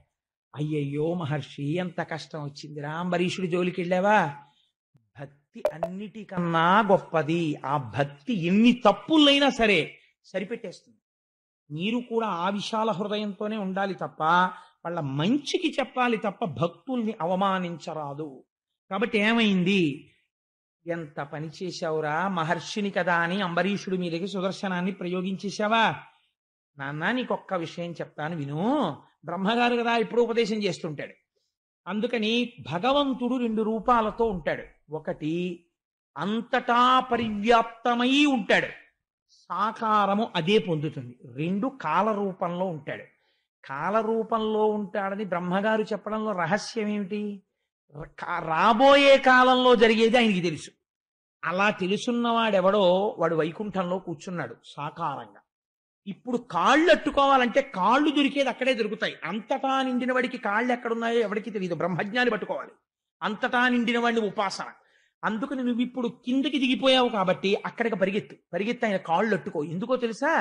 అయ్యయ్యో మహర్షి, ఎంత కష్టం వచ్చిందిరా, అంబరీషుడి జోలికి వెళ్ళావా? భక్తి అన్నిటికన్నా గొప్పది. ఆ భక్తి ఎన్ని తప్పులైనా సరే సరిపెట్టేస్తుంది. మీరు కూడా ఆ విశాల హృదయంతోనే ఉండాలి తప్ప, వాళ్ళ మంచికి చెప్పాలి తప్ప భక్తుల్ని అవమానించరాదు. కాబట్టి ఏమైంది? ఎంత పని చేశావురా, మహర్షిని కదా అని అంబరీషుడి మీదకి సుదర్శనాన్ని ప్రయోగించేశావా? నాన్న నీకొక్క విషయం చెప్తాను విను. బ్రహ్మగారు కదా ఇప్పుడు ఉపదేశం చేస్తుంటాడు. అందుకని భగవంతుడు 2 రూపాలతో ఉంటాడు. ఒకటి అంతటా పరివ్యాప్తమై ఉంటాడు, సాకారము అదే పొందుతుంది. 2 కాల రూపంలో ఉంటాడు. కాల రూపంలో ఉంటాడని బ్రహ్మగారు చెప్పడంలో రహస్యం ఏమిటి? రాబోయే కాలంలో జరిగేది ఆయనకి తెలుసు. అలా తెలుసున్నవాడెవడో వాడు వైకుంఠంలో కూర్చున్నాడు సాకారంగా. ఇప్పుడు కాళ్ళు అట్టుకోవాలంటే కాళ్ళు దొరికేది అక్కడే దొరుకుతాయి. అంతటా నిండిన వాడికి కాళ్ళు ఎక్కడున్నాయో ఎవరికి తెలియదు, బ్రహ్మజ్ఞాని పట్టుకోవాలి. అంతటా నిండిన వాడిని ఉపాసన. అందుకని నువ్వు ఇప్పుడు కిందకి దిగిపోయావు కాబట్టి అక్కడికి పరిగెత్తి ఆయన కాళ్ళు అట్టుకో. ఎందుకో తెలుసా?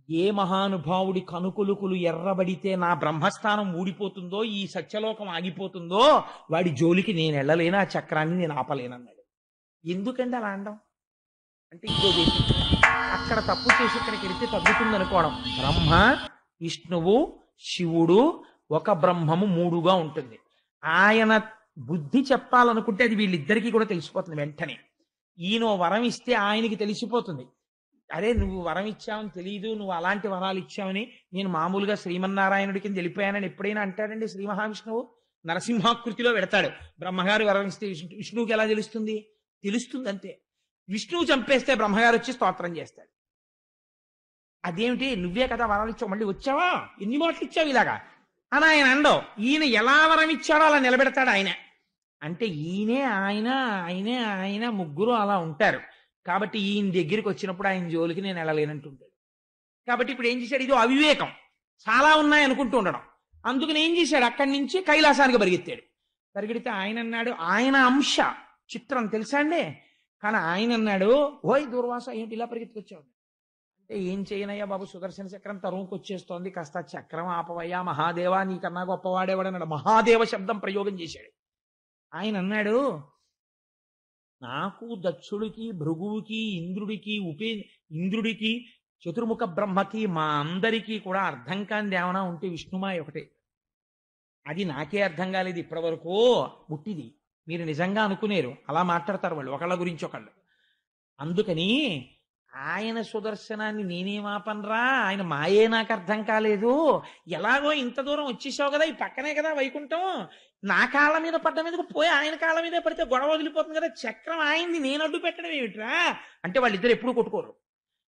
ఏ మహానుభావుడి కనుకొలుకులు ఎర్రబడితే నా బ్రహ్మస్థానం ఊడిపోతుందో, ఈ సత్యలోకం ఆగిపోతుందో, వాడి జోలికి నేను వెళ్ళలేను, ఆ చక్రాన్ని నేను ఆపలేనన్నాడు. ఎందుకండి అలా అనడం? అంటే ఇదో చేసి అక్కడ తప్పు చేసి ఇక్కడికి వెళితే తగ్గుతుంది అనుకోవడం. బ్రహ్మ, విష్ణువు, శివుడు ఒక బ్రహ్మము 3గా ఉంటుంది. ఆయన బుద్ధి చెప్పాలనుకుంటే అది వీళ్ళిద్దరికీ కూడా తెలిసిపోతుంది వెంటనే. ఈయన వరం ఇస్తే ఆయనకి తెలిసిపోతుంది, అరే నువ్వు వరం ఇచ్చావని తెలియదు, నువ్వు అలాంటి వరాలు ఇచ్చావని. నేను మామూలుగా శ్రీమన్నారాయణుడికి వెళ్ళిపోయానని ఎప్పుడైనా అంటాడండి శ్రీ మహావిష్ణువు? నరసింహాకృతిలో పెడతాడు. బ్రహ్మగారు వరం ఇస్తే విష్ణువుకి ఎలా తెలుస్తుంది? తెలుస్తుంది అంతే. విష్ణువు చంపేస్తే బ్రహ్మగారు వచ్చి స్తోత్రం చేస్తాడు. అదేమిటి, నువ్వే కదా వరాలు ఇచ్చావు, మళ్ళీ వచ్చావా, ఎన్ని మాటలు ఇచ్చావు ఇలాగా అని ఆయన అండవు. ఈయన ఎలా వరం ఇచ్చాడో అలా నిలబెడతాడు ఆయన. అంటే ఆయన ముగ్గురు అలా ఉంటారు. కాబట్టి ఈయన దగ్గరికి వచ్చినప్పుడు ఆయన జోలికి నేను వెళ్ళలేనంటుంటాడు. కాబట్టి ఇప్పుడు ఏం చేశాడు? ఇదో అవివేకం, చాలా ఉన్నాయి అనుకుంటూ ఉండడం. అందుకని ఏం చేశాడు? అక్కడి నుంచి కైలాసానికి పరిగెడితే ఆయన అన్నాడు, ఆయన అంశ చిత్రం తెలుసా అండి? కానీ ఆయన అన్నాడు, ఓయ్ దూర్వాస ఏంటి ఇలా పరిగెత్తుకొచ్చావు అంటే, ఏం చేయనయ్యా బాబు, సుదర్శన చక్రం తరువుకు వచ్చేస్తోంది, కాస్త చక్రం ఆపవయ్యా మహాదేవా, నీకన్నా గొప్పవాడేవాడన్నాడు. మహాదేవ శబ్దం ప్రయోగం చేశాడు. ఆయన అన్నాడు, నాకు దక్షుడికి భృగువుకి ఇంద్రుడికి చతుర్ముఖ బ్రహ్మకి మా అందరికీ కూడా అర్థం కానిది ఏమైనా ఉంటే విష్ణుమాయ ఒకటే. అది నాకే అర్థం కాలేదు ఇప్పటి వరకు. పుట్టిది మీరు నిజంగా అనుకునేరు, అలా మాట్లాడతారు వాళ్ళు ఒకళ్ళ గురించి ఒకళ్ళు. అందుకని ఆయన సుదర్శనాన్ని నేనేమాపనరా, ఆయన మాయే నాకు అర్థం కాలేదు. ఎలాగో ఇంత దూరం వచ్చేసావు కదా, ఈ పక్కనే కదా వైకుంఠం, నా కాళ్ళ మీద పడ్డ మీదకు పోయి ఆయన కాళ్ళ మీదే పడితే గొడవ వదిలిపోతుంది కదా, చక్రం ఆయన్ని నేను అడ్డు పెట్టడం ఏమిట్రా అంటే వాళ్ళిద్దరు ఎప్పుడు కొట్టుకోరు.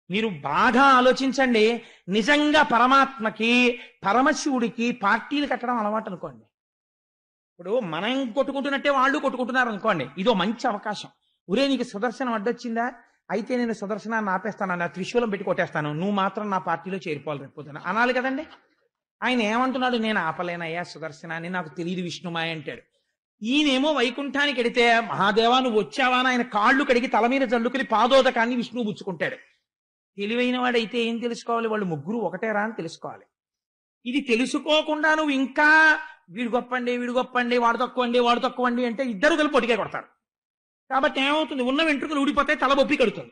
మీరు బాగా ఆలోచించండి. నిజంగా పరమాత్మకి పరమశివుడికి పార్టీలు కట్టడం అలవాటు అనుకోండి. ఇప్పుడు మనం కొట్టుకుంటున్నట్టే వాళ్ళు కొట్టుకుంటున్నారు అనుకోండి, ఇదో మంచి అవకాశం. ఒరే నీకు సుదర్శనం అడ్డొచ్చిందా, అయితే నేను సుదర్శనాన్ని ఆపేస్తాను, నా త్రిశూలం పెట్టి కొట్టేస్తాను, నువ్వు మాత్రం నా పార్టీలో చేరిపోవాలి రేపుతాను అనాలి కదండి. ఆయన ఏమంటున్నాడు, నేను ఆపలేనయ్యా సుదర్శనాన్ని, నాకు తెలియదు విష్ణుమాయ అంటాడు. ఈయనేమో వైకుంఠానికి వెడితే, మహాదేవా నువ్వు వచ్చావా అని ఆయన కాళ్ళు కడిగి తల మీద జల్లుకుని పాదోదకాన్ని విష్ణువు పుచ్చుకుంటాడు. తెలివైన వాడైతే ఏం తెలుసుకోవాలి, వాళ్ళు ముగ్గురు ఒకటేరా అని తెలుసుకోవాలి. ఇది తెలుసుకోకుండా నువ్వు ఇంకా వీడు గొప్పండి వాడు తక్కువండి అంటే ఇద్దరు కలిపి పొటికే కొడతారు. కాబట్టి ఏమవుతుంది, ఉన్న వెంట్రుకలు ఊడిపోతాయి, తల బొప్పి కడుతుంది.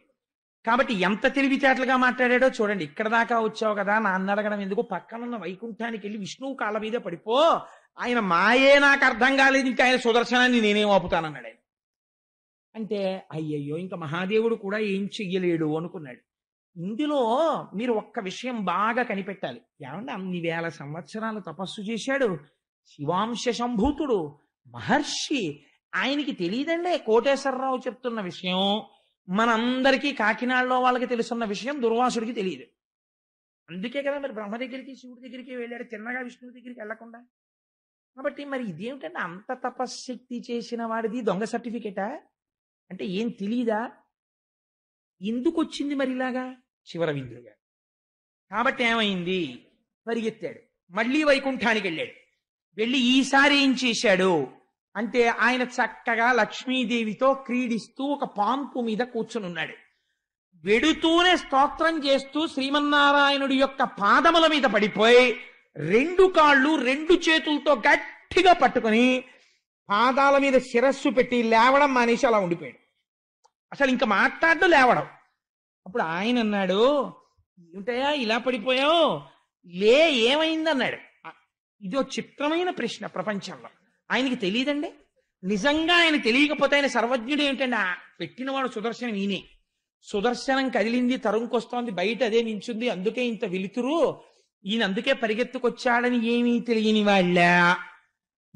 కాబట్టి ఎంత తెలివితేటలుగా మాట్లాడాడో చూడండి. ఇక్కడ దాకా వచ్చావు కదా, నాన్న అడగడం ఎందుకు, పక్కనున్న వైకుంఠానికి వెళ్ళి విష్ణువు కాళ్ళ మీదే పడిపో, ఆయన మాయే నాకు అర్థం కాలేదు, ఇంకా ఆయన సుదర్శనాన్ని నేనేం ఆపుతానన్నాడు ఆయన. అంటే అయ్యయ్యో ఇంకా మహాదేవుడు కూడా ఏం చెయ్యలేడు అనుకున్నాడు. ఇందులో మీరు ఒక్క విషయం బాగా కనిపెట్టాలి. ఏమంటే అన్ని వేల సంవత్సరాలు తపస్సు చేశాడు, శివాంశ సంభూతుడు మహర్షి, ఆయనకి తెలియదండి కోటేశ్వరరావు చెప్తున్న విషయం, మనందరికీ కాకినాడలో వాళ్ళకి తెలుసున్న విషయం దుర్వాసుడికి తెలియదు. అందుకే కదా మరి బ్రహ్మ దగ్గరికి శివుడి దగ్గరికి వెళ్ళాడు, తిన్నగా విష్ణువు దగ్గరికి వెళ్లకుండా. కాబట్టి మరి ఇదేమిటంటే అంత తపశ్శక్తి చేసిన వాడిది దొంగ సర్టిఫికేటా అంటే ఏం తెలియదా? ఎందుకు వచ్చింది మరి ఇలాగా? శివరవీంద్రుడు గారు. కాబట్టి ఏమైంది, పరిగెత్తాడు, మళ్ళీ వైకుంఠానికి వెళ్ళాడు. వెళ్ళి ఈసారి ఏం చేశాడు అంటే, ఆయన చక్కగా లక్ష్మీదేవితో క్రీడిస్తూ ఒక పాంపు మీద కూర్చుని ఉన్నాడు. వెడుతూనే స్తోత్రం చేస్తూ శ్రీమన్నారాయణుడి యొక్క పాదముల మీద పడిపోయి 2 కాళ్ళు 2 చేతులతో గట్టిగా పట్టుకుని పాదాల మీద శిరస్సు పెట్టి లేవడం మానేసి అలా ఉండిపోయాడు. అసలు ఇంకా మాట్లాడడం లేవడం. అప్పుడు ఆయన అన్నాడు, ఏమిటయా ఇలా పడిపోయావు, లే ఏమైంది అన్నాడు. ఇదో చిత్రమైన ప్రశ్న ప్రపంచంలో. ఆయనకి తెలియదండి. నిజంగా ఆయన తెలియకపోతే ఆయన సర్వజ్ఞుడు ఏమిటండి, పెట్టినవాడు సుదర్శనం ఈయనే. సుదర్శనం కదిలింది, తరుంకొస్తోంది, బయట అదే నించుంది, అందుకే ఇంత వెలుతురు, ఈయన అందుకే పరిగెత్తుకొచ్చాడని ఏమీ తెలియని వాళ్ళ.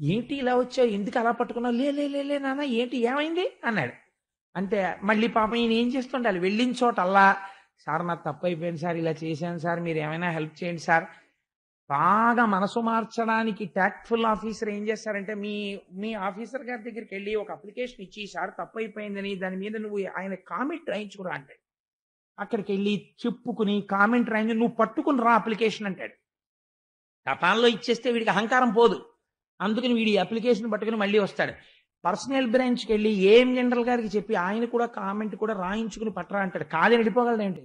ఏంటి ఇలా వచ్చావు, ఎందుకు అలా పట్టుకున్నావు, లే లే లే లే నాన్న, ఏంటి ఏమైంది అన్నాడు. అంటే మళ్ళీ పాపం ఈయన ఏం చేస్తుండాలి, వెళ్ళిన చోట అల్లా, సార్ నాకు తప్పు అయిపోయింది సార్, ఇలా చేశాను సార్, మీరు ఏమైనా హెల్ప్ చేయండి సార్. బాగా మనసు మార్చడానికి టాక్ట్ఫుల్ ఆఫీసర్ ఏం చేస్తారంటే, మీ ఆఫీసర్ గారి దగ్గరికి వెళ్ళి ఒక అప్లికేషన్ ఇచ్చి, సార్ తప్పు అయిపోయిందని దాని మీద నువ్వు ఆయన కామెంట్ రాయించుకురా అంటాడు. అక్కడికి వెళ్ళి చెప్పుకుని కామెంట్ రాయించి నువ్వు పట్టుకుని రా అప్లికేషన్ అంటాడు. తపాల్లో ఇచ్చేస్తే వీడికి అహంకారం పోదు, అందుకని వీడి అప్లికేషన్ పట్టుకుని మళ్ళీ వస్తాడు. పర్సనల్ బ్రాంచ్కి వెళ్ళి ఏం జనరల్ గారికి చెప్పి ఆయన కూడా కామెంట్ కూడా రాయించుకుని పట్టరా అంటాడు. కాదు నడిపోగలడేంటి,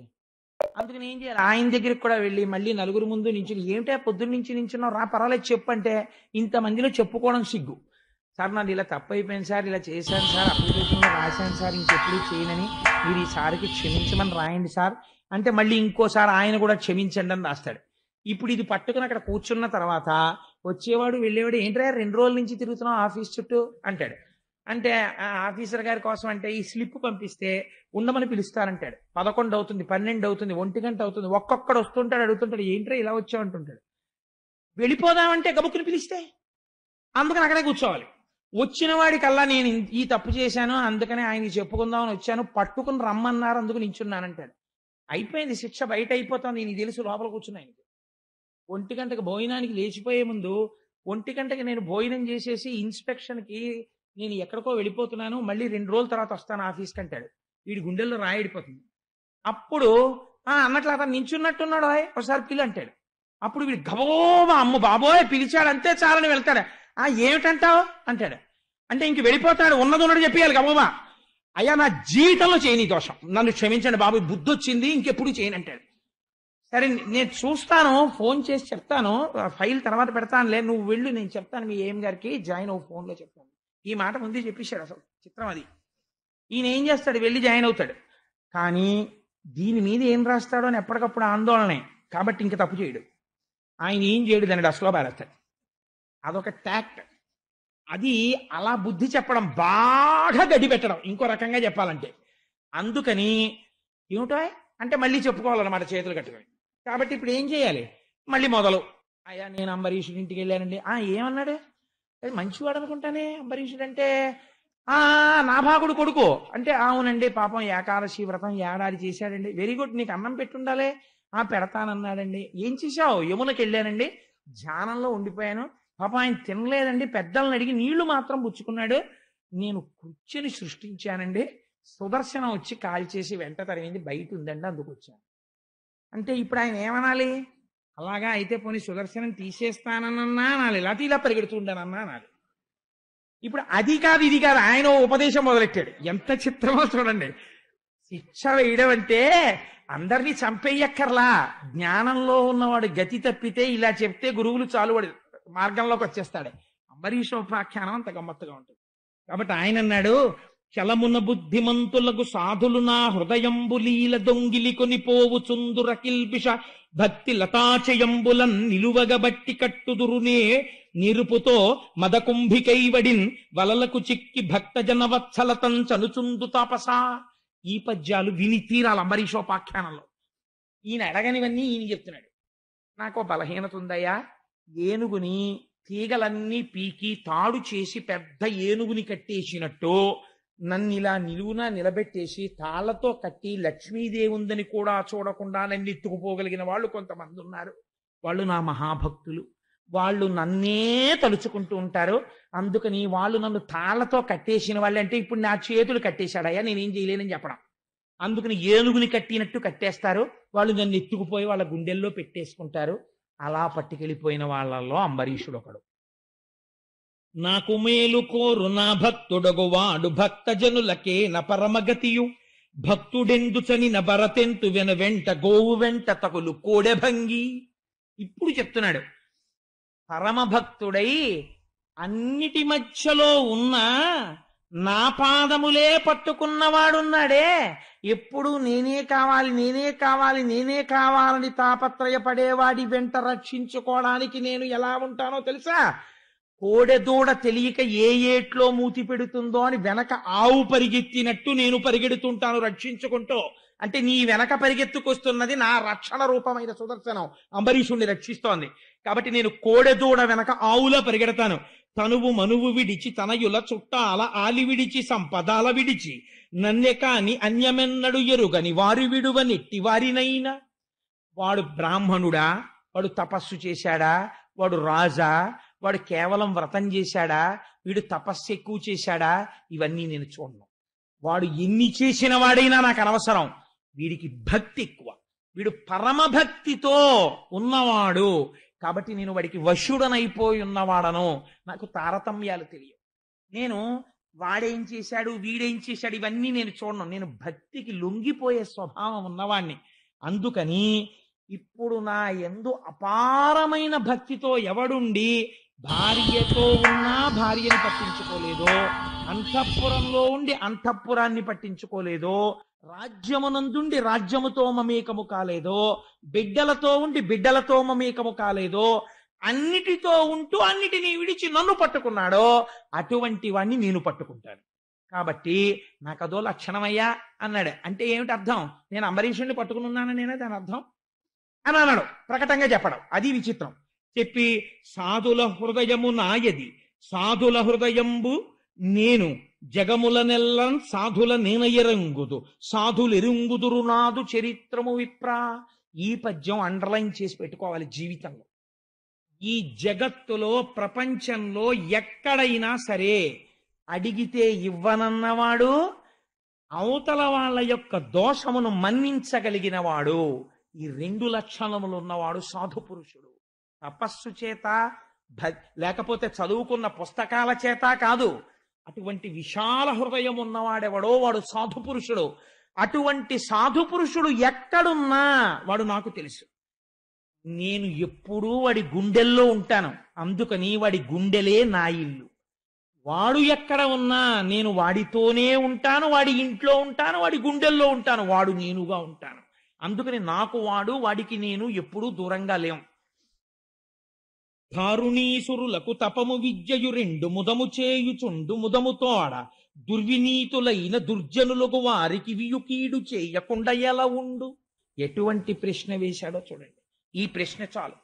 అందుకని ఏం చేయాలి, ఆయన దగ్గరికి కూడా వెళ్ళి మళ్ళీ నలుగురు ముందు నుంచి, ఏమిటా పొద్దున్న నుంచి నించున్నావు, రా పర్వాలేదు చెప్పు అంటే, ఇంతమందిలో చెప్పుకోవడం సిగ్గు. సార్ నాది ఇలా తప్పు అయిపోయింది సార్, ఇలా చేశాను సార్, అప్లికేషన్లో రాశాను సార్, ఇంకెప్పుడు చేయనని, మీరు ఈసారికి క్షమించమని రాయండి సార్ అంటే, మళ్ళీ ఇంకోసారి ఆయన కూడా క్షమించండి అని రాస్తాడు. ఇప్పుడు ఇది పట్టుకుని అక్కడ కూర్చున్న తర్వాత వచ్చేవాడు వెళ్ళేవాడు, ఏంట్రా 2 రోజుల నుంచి తిరుగుతున్నావు ఆఫీస్ చుట్టూ అంటాడు. అంటే ఆఫీసర్ గారి కోసం అంటే ఈ స్లిప్ పంపిస్తే ఉండమని పిలుస్తారంటాడు. 11 అవుతుంది, 12 అవుతుంది, 1 గంట అవుతుంది, ఒక్కొక్కడు వస్తుంటాడు, అడుగుతుంటాడు, ఏంట్రా ఇలా వచ్చావు అంటుంటాడు. వెళ్ళిపోదామంటే గబుక్కుని పిలిస్తే అందుకని అక్కడే కూర్చోవాలి. వచ్చిన వాడికల్లా నేను ఈ తప్పు చేశాను, అందుకనే ఆయనకి చెప్పుకుందామని వచ్చాను, పట్టుకుని రమ్మన్నారు, అందుకు నించున్నానంటాడు. అయిపోయింది శిక్ష, బయట అయిపోతుంది, నీకు తెలుసు లోపల కూర్చున్నా. ఆయనకి 1 గంటకు భోజనానికి లేచిపోయే ముందు, 1 గంటకి నేను భోజనం చేసేసి ఇన్స్పెక్షన్కి నేను ఎక్కడికో వెళ్ళిపోతున్నాను, మళ్ళీ 2 రోజుల తర్వాత వస్తాను ఆఫీస్కి అంటాడు. వీడి గుండెల్లో రాయిడిపోతుంది. అప్పుడు అన్నట్లు అతను నించున్నట్టున్నాడు, ఒకసారి పిలు అంటాడు. అప్పుడు వీడు గబోబా, అమ్మ బాబోయ్ పిలిచాడు అంతే చాలని వెళ్తాడు. ఏమిటంటావు అంటాడు. అంటే ఇంక వెళ్ళిపోతాడు, ఉన్నది చెప్పేయాలి గబోబా, అయ్యా నా జీవితంలో చేయని దోషం, నన్ను క్షమించండి బాబు, బుద్ధి వచ్చింది, ఇంకెప్పుడు చేయను అంటాడు. సరే నేను చూస్తాను, ఫోన్ చేసి చెప్తాను, ఫైల్ తర్వాత పెడతానులే, నువ్వు వెళ్ళు, నేను చెప్తాను మీ ఏం గారికి, జాయిన్ అవ్వు ఫోన్లో చెప్తాను. ఈ మాట ముందే చెప్పేశాడు. అసలు చిత్రం అది. ఈయన ఏం చేస్తాడు, వెళ్ళి జాయిన్ అవుతాడు. కానీ దీని మీద ఏం రాస్తాడో అని ఎప్పటికప్పుడు ఆందోళనే, కాబట్టి ఇంక తప్పు చేయడు. ఆయన ఏం చేయడు, దాన్ని డస్లో పారేస్తాడు. అదొక ట్యాక్ట్. అది అలా బుద్ధి చెప్పడం, బాగా గడి పెట్టడం, ఇంకో రకంగా చెప్పాలంటే. అందుకని ఏమిటో అంటే మళ్ళీ చెప్పుకోవాలన్నమాట చేతులు కట్టుకొని. కాబట్టి ఇప్పుడు ఏం చేయాలి, మళ్ళీ మొదలు. అయ్యా నేను అంబరీషుడి ఇంటికి వెళ్ళానండి. ఏమన్నాడు, అది మంచివాడు అనుకుంటానే అంబరీషుడు అంటే, నాభాగుడు కొడుకు అంటే, అవునండి పాపం ఏకాదశి వ్రతం ఏడాది చేశాడండి. వెరీ గుడ్, నీకు అన్నం పెట్టుండాలే. పెడతానన్నాడండి. ఏం చేశావు, యమునకి వెళ్ళానండి, ధ్యానంలో ఉండిపోయాను, పాపం ఆయన తినలేదండి, పెద్దలను అడిగి నీళ్లు మాత్రం పుచ్చుకున్నాడు, నేను కూర్చొని సృష్టించానండి, సుదర్శనం వచ్చి కాల్చేసి వెంట తరిగింది, బయట ఉందండి, అందుకు వచ్చాను అంటే. ఇప్పుడు ఆయన ఏమనాలి, అలాగా అయితే పోనీ సుదర్శనం తీసేస్తానన్నా అనాలి, లేకపోతే ఇలా పరిగెడుతుండనన్నా అనాలి. ఇప్పుడు అది కాదు ఇది కాదు, ఆయన ఉపదేశం మొదలెట్టాడు. ఎంత చిత్రమో చూడండి. శిక్ష వేయడం అంటే అందరినీ చంపేయక్కర్లా, జ్ఞానంలో ఉన్నవాడు గతి తప్పితే ఇలా చెప్తే గురువులు చాలు వాడు మార్గంలోకి వచ్చేస్తాడు. అంబరీషోపాఖ్యానం అంత గమ్మత్తుగా ఉంటుంది. కాబట్టి ఆయన అన్నాడు, చలమున బుద్ధిమంతులకు సాధులు నా హృదయంబులీల దొంగిలి కొనిపోవు చుందుర కిల్బిష భక్తి లతాచయంబులన్ నిలువగబట్టి కట్టుదురునే నిరుపుతో మదకుంభికైవడిన్ వలలకు చిక్కి భక్త జనవత్సలతం చనుచుందు తాపసా. ఈ పద్యాలు విని తీరాలి అంబరీషోపాఖ్యానంలో. ఈయన అడగనివన్నీ ఈయన చెప్తున్నాడు. నాకు బలహీనత ఉందయ్యా, ఏనుగుని తీగలన్నీ పీకి తాడు చేసి పెద్ద ఏనుగుని కట్టేసినట్టు నన్ను ఇలా నిలువున నిలబెట్టేసి తాళ్లతో కట్టి లక్ష్మీదేవి ఉందని కూడా చూడకుండా నన్ను ఎత్తుకుపోగలిగిన వాళ్ళు కొంతమంది ఉన్నారు. వాళ్ళు నా మహాభక్తులు, వాళ్ళు నన్నే తలుచుకుంటూ ఉంటారు. అందుకని వాళ్ళు నన్ను తాళ్లతో కట్టేసిన వాళ్ళు అంటే, ఇప్పుడు నా చేతులు కట్టేశాడయ్యా, నేనేం చేయలేనని చెప్పడం. అందుకని ఏనుగుని కట్టినట్టు కట్టేస్తారు, వాళ్ళు నన్ను ఎత్తుకుపోయి వాళ్ళ గుండెల్లో పెట్టేసుకుంటారు. అలా పట్టుకెళ్ళిపోయిన వాళ్ళల్లో అంబరీషుడు ఒకడు. నాకు మేలు కోరు నా భక్తుడగు వాడు భక్త జనులకే న పరమగతియు భక్తుడెందుచని న భరతెంతు వెంట గోవు వెంట తగులు కోడెభంగి. ఇప్పుడు చెప్తున్నాడు, పరమభక్తుడై అన్నిటి మధ్యలో ఉన్న నా పాదములే పట్టుకున్నవాడున్నాడే, ఎప్పుడు నేనే కావాలి నేనే కావాలి నేనే కావాలని తాపత్రయపడేవాడి వెంట రక్షించుకోవడానికి నేను ఎలా ఉంటానో తెలుసా, కోడెదూడ తెలియక ఏ ఏట్లో మూతి పెడుతుందో అని వెనక ఆవు పరిగెత్తినట్టు నేను పరిగెడుతుంటాను రక్షించుకుంటూ. అంటే నీ వెనక పరిగెత్తుకొస్తున్నది నా రక్షణ రూపమైన సుదర్శనం అంబరీషుణ్ణి రక్షిస్తోంది. కాబట్టి నేను కోడెదూడ వెనక ఆవులా పరిగెడతాను. తనువు మనువు విడిచి తనయుల చుట్టాల ఆలి విడిచి సంపదాల విడిచి నన్నె కాని అన్యమెన్నడు ఎరుగని వారి విడువ నెట్టి వారినైనా. వాడు బ్రాహ్మణుడా, వాడు తపస్సు చేశాడా, వాడు రాజా, వాడు కేవలం వ్రతం చేశాడా, వీడు తపస్సు ఎక్కువ చేశాడా, ఇవన్నీ నేను చూడను. వాడు ఎన్ని చేసిన వాడైనా నాకు అనవసరం. వీడికి భక్తి ఎక్కువ, వీడు పరమభక్తితో ఉన్నవాడు కాబట్టి నేను వాడికి వశుడనైపోయి ఉన్నవాడను. నాకు తారతమ్యాలు తెలియవు. నేను వాడేం చేశాడు వీడేం చేశాడు ఇవన్నీ నేను చూడను. నేను భక్తికి లొంగిపోయే స్వభావం ఉన్నవాణ్ణి. అందుకని ఇప్పుడు నా యందు అపారమైన భక్తితో ఎవడుండి భార్యతో ఉన్నా భార్యని పట్టించుకోలేదో, అంతఃపురంలో ఉండి అంతఃపురాన్ని పట్టించుకోలేదో, రాజ్యమునందుండి రాజ్యముతో మమేకము కాలేదో, బిడ్డలతో ఉండి బిడ్డలతో మమేకము కాలేదో, అన్నిటితో ఉంటూ అన్నిటినీ విడిచి నన్ను పట్టుకున్నాడో అటువంటి వాణ్ణి నేను పట్టుకుంటాను. కాబట్టి నాకు అదో లక్షణమయ్యా అన్నాడు. అంటే ఏమిటి అర్థం? నేను అంబరీషుణ్ణి పట్టుకుని నేనే దాని అర్థం అని అన్నాడు. ప్రకటంగా చెప్పడం అది విచిత్రం. చెప్పి సాధుల హృదయము నాయది, సాధుల హృదయంబు నేను, జగముల నెల్లం సాధుల నేనయరంగుదు, సాధులెరుంగుదురు నాదు చరిత్రము విప్రా. ఈ పద్యం అండర్లైన్ చేసి పెట్టుకోవాలి జీవితంలో. ఈ జగత్తులో ప్రపంచంలో ఎక్కడైనా సరే అడిగితే ఇవ్వనన్నవాడు, అవతల వాళ్ళ యొక్క దోషమును మన్నించగలిగిన వాడు, ఈ రెండు లక్షణములు ఉన్నవాడు సాధు పురుషుడు. తపస్సు చేత లేకపోతే చదువుకున్న పుస్తకాల చేత కాదు, అటువంటి విశాల హృదయం ఉన్నవాడెవడో వాడు సాధు పురుషుడు. అటువంటి సాధు పురుషుడు ఎక్కడున్నా వాడు నాకు తెలుసు. నేను ఎప్పుడూ వాడి గుండెల్లో ఉంటాను. అందుకని వాడి గుండెలే నా ఇల్లు. వాడు ఎక్కడ ఉన్నా నేను వాడితోనే ఉంటాను, వాడి ఇంట్లో ఉంటాను, వాడి గుండెల్లో ఉంటాను, వాడు నేనుగా ఉంటాను. అందుకని నాకు వాడు, వాడికి నేను ఎప్పుడూ దూరంగా లేం. ధారుణీసురులకు తపము విద్యయు రెండు ముదము చేయుచుండు ముదముతోడ, దుర్వినీతులైన దుర్జనులకు వారికి వియుకీడు చేయకుండా ఎలా ఉండు. ఎటువంటి ప్రశ్న వేశాడో చూడండి. ఈ ప్రశ్న చాలు.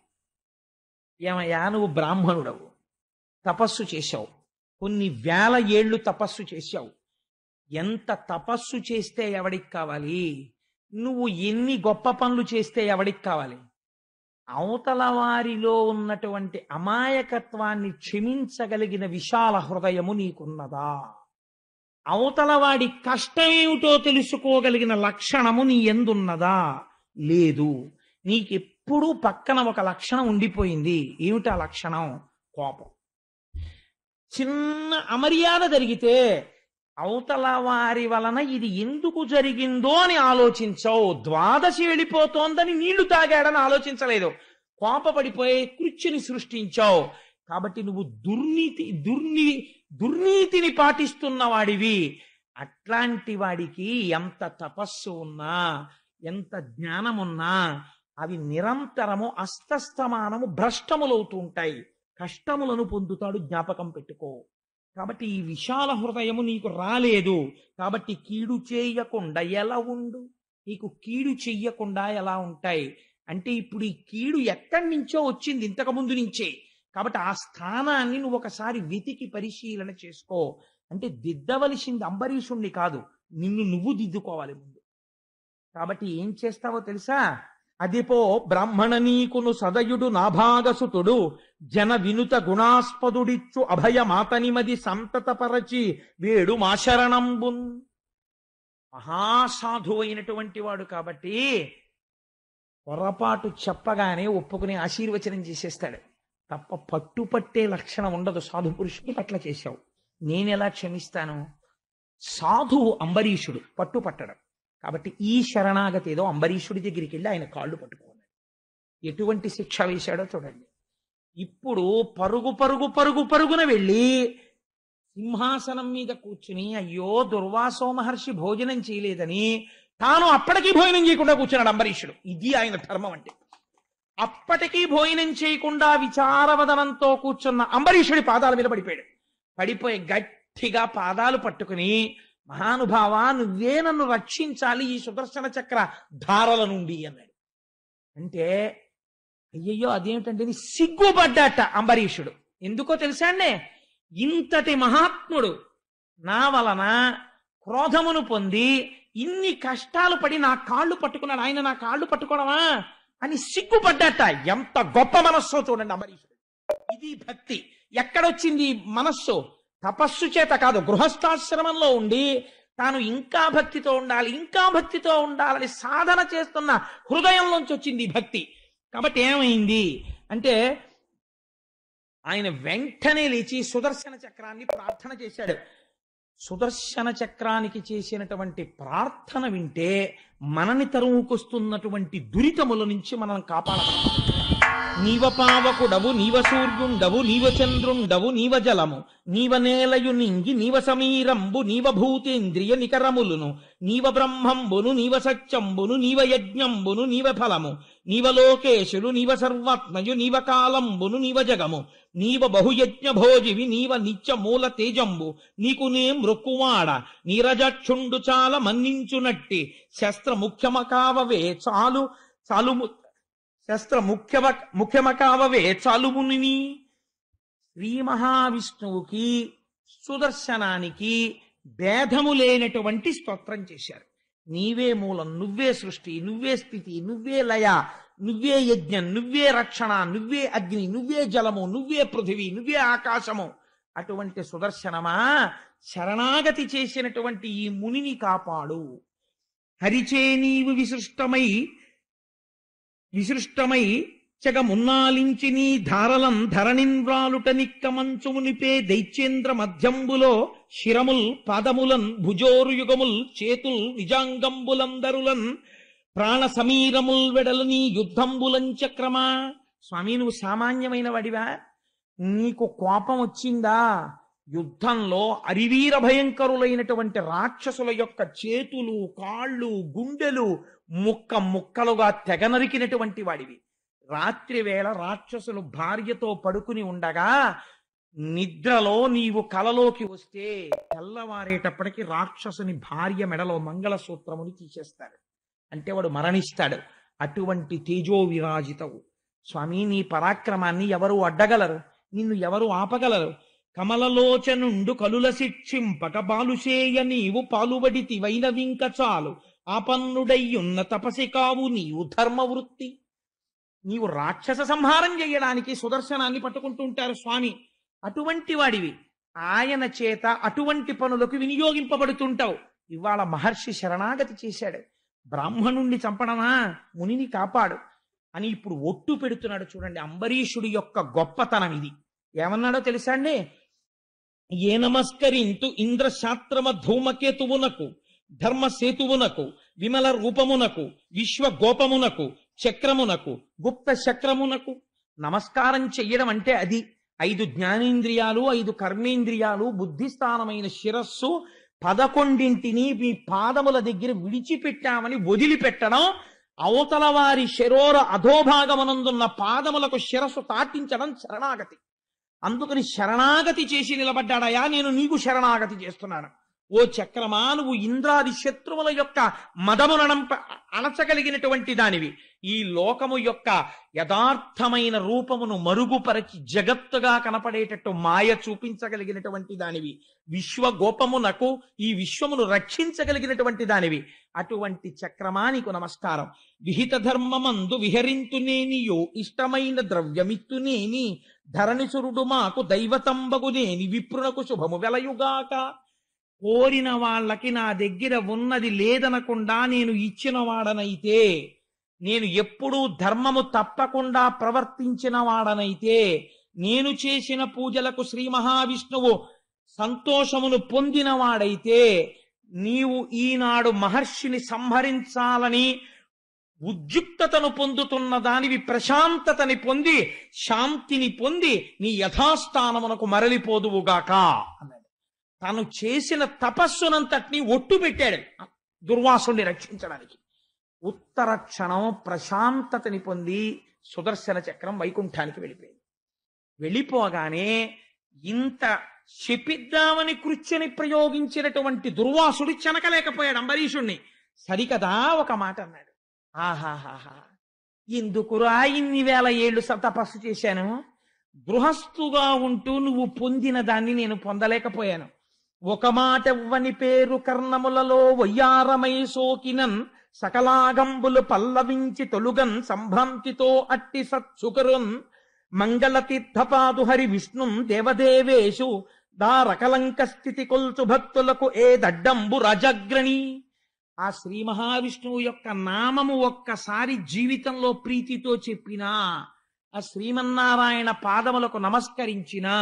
ఏమయ్యా, నువ్వు బ్రాహ్మణుడవు, తపస్సు చేశావు, కొన్ని వేల ఏళ్ళు తపస్సు చేశావు. ఎంత తపస్సు చేస్తే ఎవడికి కావాలి? నువ్వు ఎన్ని గొప్ప పనులు చేస్తే ఎవడికి కావాలి? అవతల వారిలో ఉన్నటువంటి అమాయకత్వాన్ని క్షమించగలిగిన విశాల హృదయము నీకున్నదా? అవతల వాడి కష్టమేమిటో తెలుసుకోగలిగిన లక్షణము నీ ఎందున్నదా? లేదు. నీకెప్పుడూ పక్కన ఒక లక్షణం ఉండిపోయింది. ఏమిటా లక్షణం? కోపం. చిన్న అమర్యాద జరిగితే అవతల వారి వలన ఇది ఎందుకు జరిగిందో అని ఆలోచించవు. ద్వాదశి వెళ్ళిపోతోందని నీళ్లు తాగాడని ఆలోచించలేదు. కోపపడిపోయి కృత్యుని సృష్టించావు. కాబట్టి నువ్వు దుర్నీతిని పాటిస్తున్న వాడివి. అట్లాంటి వాడికి ఎంత తపస్సు ఉన్నా, ఎంత జ్ఞానమున్నా అవి నిరంతరము అస్తస్తమానము భ్రష్టములవుతూ ఉంటాయి. కష్టములను పొందుతాడు, జ్ఞాపకం పెట్టుకో. కాబట్టి ఈ విశాల హృదయము నీకు రాలేదు. కాబట్టి కీడు చేయకుండా ఎలా ఉండు? నీకు కీడు చెయ్యకుండా ఎలా ఉంటాయి అంటే, ఇప్పుడు ఈ కీడు ఎక్కడి నుంచో వచ్చింది, ఇంతకు ముందు నుంచే. కాబట్టి ఆ స్థానాన్ని నువ్వు ఒకసారి వెతికి పరిశీలన చేసుకో. అంటే దిద్దవలసింది అంబరీషుణ్ణి కాదు, నిన్ను నువ్వు దిద్దుకోవాలి ముందు. కాబట్టి ఏం చేస్తావో తెలుసా? అదిపో బ్రాహ్మణ నీకును సదయుడు నాభాగసుతుడు, జన వినుత గుణాస్పదుడిచ్చు అభయమాతనిమది సంతతపరచి వేడు మాశరణంబున్. మహాసాధు అయినటువంటి వాడు కాబట్టి పొరపాటు చెప్పగానే ఒప్పుకుని ఆశీర్వచనం చేసేస్తాడు తప్ప పట్టుపట్టే లక్షణం ఉండదు. సాధు పురుషుని పట్ల చేశావు, నేనెలా క్షమిస్తాను? సాధువు అంబరీషుడు పట్టుపట్టడం. కాబట్టి ఈ శరణాగతి ఏదో అంబరీషుడి దగ్గరికి వెళ్ళి ఆయన కాళ్ళు పట్టుకున్నాడు. ఎటువంటి శిక్ష వేశాడో చూడండి. ఇప్పుడు పరుగున వెళ్ళి సింహాసనం మీద కూర్చుని, అయ్యో దుర్వాసో మహర్షి భోజనం చేయలేదని తాను అప్పటికీ భోజనం చేయకుండా కూర్చున్నాడు అంబరీషుడు. ఇది ఆయన ధర్మం అంటే. అప్పటికీ భోజనం చేయకుండా విచారవదనంతో కూర్చున్న అంబరీషుడి పాదాల మీద పడిపోయాడు. పడిపోయి గట్టిగా పాదాలు పట్టుకుని, మహానుభావ, నువ్వే నన్ను రక్షించాలి ఈ సుదర్శన చక్ర ధారల నుండి అన్నాడు. అంటే అయ్యయ్యో అదేమిటంటే సిగ్గుపడ్డాట అంబరీషుడు. ఎందుకో తెలుసా అండి, ఇంతటి మహాత్ముడు నా వలన క్రోధమును పొంది ఇన్ని కష్టాలు పడి నా కాళ్ళు పట్టుకున్నాడు, ఆయన నా కాళ్ళు పట్టుకోవడమా అని సిగ్గుపడ్డాట. ఎంత గొప్ప మనస్సో చూడండి అంబరీషుడు. ఇది భక్తి. ఎక్కడొచ్చింది మనస్సు? తపస్సు చేత కాదు, గృహస్థాశ్రమంలో ఉండి తాను ఇంకా భక్తితో ఉండాలి, ఇంకా భక్తితో ఉండాలని సాధన చేస్తున్న హృదయంలోంచి వచ్చింది భక్తి. కాబట్టి ఏమైంది అంటే ఆయన వెంటనే లేచి సుదర్శన చక్రాన్ని ప్రార్థన చేశాడు. సుదర్శన చక్రానికి చేసినటువంటి ప్రార్థన వింటే మనని తరువుకొస్తున్నటువంటి దురితముల నుంచి మనం కాపాడతాం. నీవ పావకుడవు, నీవ సూర్యుండవు, నీవ చంద్రుండవు, నీవ జలము, నీవ నేలయు నింగి, నీవ సమీరంబు, నీవ భూతేంద్రియ నికరములును, నీవ బ్రహ్మంబును, నీవ సత్యంబును, నీవ యజ్ఞంబును, నీవ ఫలము, నీవ లోకేశులు, నీవ సర్వాత్మయు, నీవ కాలంబును, నీవ జగము, నీవ బహుయజ్ఞ భోజివి, నీవ నిత్య మూల తేజంబు, నీకు నే మృక్కువాడ, నీరజక్షుండు చాలా మన్నించునట్టి శస్త్ర ముఖ్యమకావవే చాలు చాలు శస్త్ర ముఖ్యమకావవే చాలుముని. శ్రీ మహావిష్ణువుకి సుదర్శనానికి భేదము లేనటువంటి స్తోత్రం చేశారు. నీవే మూలం, నువ్వే సృష్టి, నువ్వే స్థితి, నువ్వే లయ, నువ్వే యజ్ఞం, నువ్వే రక్షణ, నువ్వే అగ్ని, నువ్వే జలము, నువ్వే పృథివీ, నువ్వే ఆకాశము. అటువంటి సుదర్శనమా, శరణాగతి చేసినటువంటి ఈ మునిని కాపాడు. హరిచే నీవు విసృష్టమై చెగమున్నాలించి నీ ధారలం ధరణిన్వ్రాలుట నిక్కమంచుమునిపే దైత్యేంద్ర మధ్యంబులో శిరముల్ పాదములన్ భుజోరు యుగముల్ చేతుల్ నిజాంగంబులందరులన్ ప్రాణ సమీరముల్ వెడలని యుద్ధంబులం చక్రమా. స్వామి, నువ్వు సామాన్యమైన వాడివా? నీకు కోపం వచ్చిందా? యుద్ధంలో అరివీర భయంకరులైనటువంటి రాక్షసుల యొక్క చేతులు, కాళ్ళు, గుండెలు ముక్కలుగా తెగనరికినటువంటి వాడివి. రాత్రి వేళ రాక్షసులు భార్యతో పడుకుని ఉండగా నిద్రలో నీవు కలలోకి వస్తే తెల్లవారేటప్పటికి రాక్షసుని భార్య మెడలో మంగళసూత్రముని తీసేస్తాడు. అంటే వాడు మరణిస్తాడు. అటువంటి తేజో విరాజితవు స్వామి. నీ పరాక్రమాన్ని ఎవరు అడ్డగలరు? నిన్ను ఎవరు ఆపగలరు? కమలలోచనుండు కలుల శిక్షింపక బాలుసేయ నీవు పాలుబడితి వైనవింక చాలు ఆపన్నుడయ్యున్న తపసి కావు నీవు ధర్మవృత్తి. నీవు రాక్షస సంహారం చేయడానికి సుదర్శనాన్ని పట్టుకుంటూ ఉంటారు స్వామి. అటువంటి వాడివి. ఆయన చేత అటువంటి పనులకు వినియోగింపబడుతుంటావు. ఇవాళ మహర్షి శరణాగతి చేశాడు. బ్రాహ్మణుణ్ణి చంపడమా? మునిని కాపాడు అని ఇప్పుడు ఒట్టు పెడుతున్నాడు. చూడండి అంబరీషుడి యొక్క గొప్పతనం ఇది. ఏమన్నాడో తెలుసా అండి? ఏ నమస్కరింతు ఇంద్రశాస్త్రమ ధూమకేతువునకు ధర్మసేతువునకు విమల రూపమునకు విశ్వగోపమునకు చక్రమునకు గుప్త చక్రమునకు నమస్కారం చెయ్యడం అంటే అది. 5 జ్ఞానేంద్రియాలు, 5 కర్మేంద్రియాలు, బుద్ధిస్థానమైన శిరస్సు 11ంటిని మీ పాదముల దగ్గర విడిచిపెట్టామని వదిలిపెట్టడం, అవతల వారి శరోర అధోభాగమనందున్న పాదములకు శిరస్సు తాటించడం శరణాగతి. అందుకని శరణాగతి చేసి నిలబడ్డాడయా, నేను నీకు శరణాగతి చేస్తున్నాను. ఓ చక్రమా, నువ్వు ఇంద్రాది శత్రువుల యొక్క మదములను అణచగలిగినటువంటి దానివి. ఈ లోకము యొక్క యథార్థమైన రూపమును మరుగుపరచి జగత్తుగా కనపడేటట్టు మాయ చూపించగలిగినటువంటి దానివి. విశ్వగోపమునకు ఈ విశ్వమును రక్షించగలిగినటువంటి దానివి. అటువంటి చక్రమా నీకు నమస్కారం. విహిత ధర్మమందు విహరింతునేనియో ఇష్టమైన ద్రవ్యమిత్తునేని ధరణిసురుడు మాకు దైవతంబగునేని విప్రునకు శుభము వెలయుగాక. కోరిన వాళ్ళకి నా దగ్గర ఉన్నది లేదనకుండా నేను ఇచ్చిన వాడనైతే, నేను ఎప్పుడూ ధర్మము తప్పకుండా ప్రవర్తించిన వాడనైతే, నేను చేసిన పూజలకు శ్రీ మహావిష్ణువు సంతోషమును పొందిన వాడైతే, నీవు ఈనాడు మహర్షిని సంహరించాలని ఉద్యుక్తతను పొందుతున్న దానివి ప్రశాంతతని పొంది శాంతిని పొంది నీ యథాస్థానమునకు మరలిపోదువుగాక అన్నాడు. తాను చేసిన తపస్సునంతటినీ ఒట్టు పెట్టాడు దుర్వాసుని రక్షించడానికి. ఉత్తర క్షణం ప్రశాంతతని పొంది సుదర్శన చక్రం వైకుంఠానికి వెళ్ళిపోయింది. వెళ్ళిపోగానే ఇంత శపిద్దామని కృత్యని ప్రయోగించినటువంటి దుర్వాసుడు చెనకలేకపోయాడు అంబరీషుణ్ణి. సరికదా ఒక మాట అన్నాడు, ఆహాహాహా, ఎందుకురా ఇన్ని వేల ఏళ్ళు తపస్సు చేశాను, గృహస్థుగా ఉంటూ నువ్వు పొందిన దాన్ని నేను పొందలేకపోయాను. ఒక మాట ఇవ్వని పేరు కర్ణములలో వయ్యారమై సోకినన్, సకలాగంబులు పల్లవించి తొలుగన్ సంభ్రాంతితో అట్టి సత్సుకరున్, మంగళ తీర్థపాదు హరి విష్ణుం దేవదేవేషు దారకలంక స్థితి కొల్చు భక్తులకు ఏ దడ్డంబు రాజాగ్రణి. ఆ శ్రీ మహావిష్ణువు యొక్క నామము ఒక్కసారి జీవితంలో ప్రీతితో చెప్పినా, ఆ శ్రీమన్నారాయణ పాదములకు నమస్కరించినా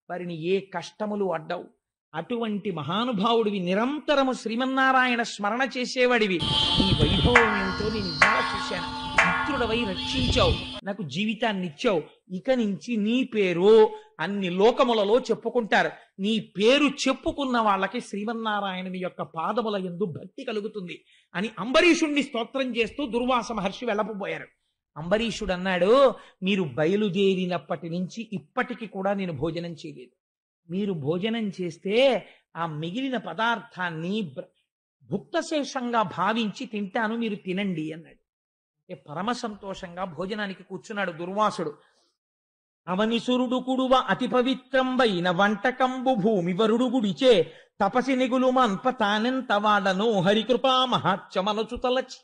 వారిని ఏ కష్టములు అడ్డవు. అటువంటి మహానుభావుడివి, నిరంతరము శ్రీమన్నారాయణ స్మరణ చేసేవాడివి. ఈ వైభవం ఏమిటో నేను ఇవాళ చూశాను. మిత్రుడవై రక్షించావు, నాకు జీవితాన్ని ఇచ్చావు. ఇక నుంచి నీ పేరు అన్ని లోకములలో చెప్పుకుంటారు. నీ పేరు చెప్పుకున్న వాళ్ళకి శ్రీమన్నారాయణుని యొక్క పాదముల యందు భక్తి కలుగుతుంది అని అంబరీషుణ్ణి స్తోత్రం చేస్తూ దుర్వాస మహర్షి వెళ్ళకపోయారు. అంబరీషుడు అన్నాడు, మీరు బయలుదేరినప్పటి నుంచి ఇప్పటికి కూడా నేను భోజనం చేయలేదు. మీరు భోజనం చేస్తే ఆ మిగిలిన పదార్థాన్ని భుక్తశేషంగా భావించి తింటాను, మీరు తినండి అన్నాడు. పరమ సంతోషంగా భోజనానికి కూర్చున్నాడు దుర్వాసుడు. అవనిసురుడు కుడువ అతి పవిత్రంబైన వంటకంబు భూమి వరుడు గుడిచే తపసి నిగులు మన్ప తానెంత వాడను హరికృపా మహాత్యమనచు తలచి.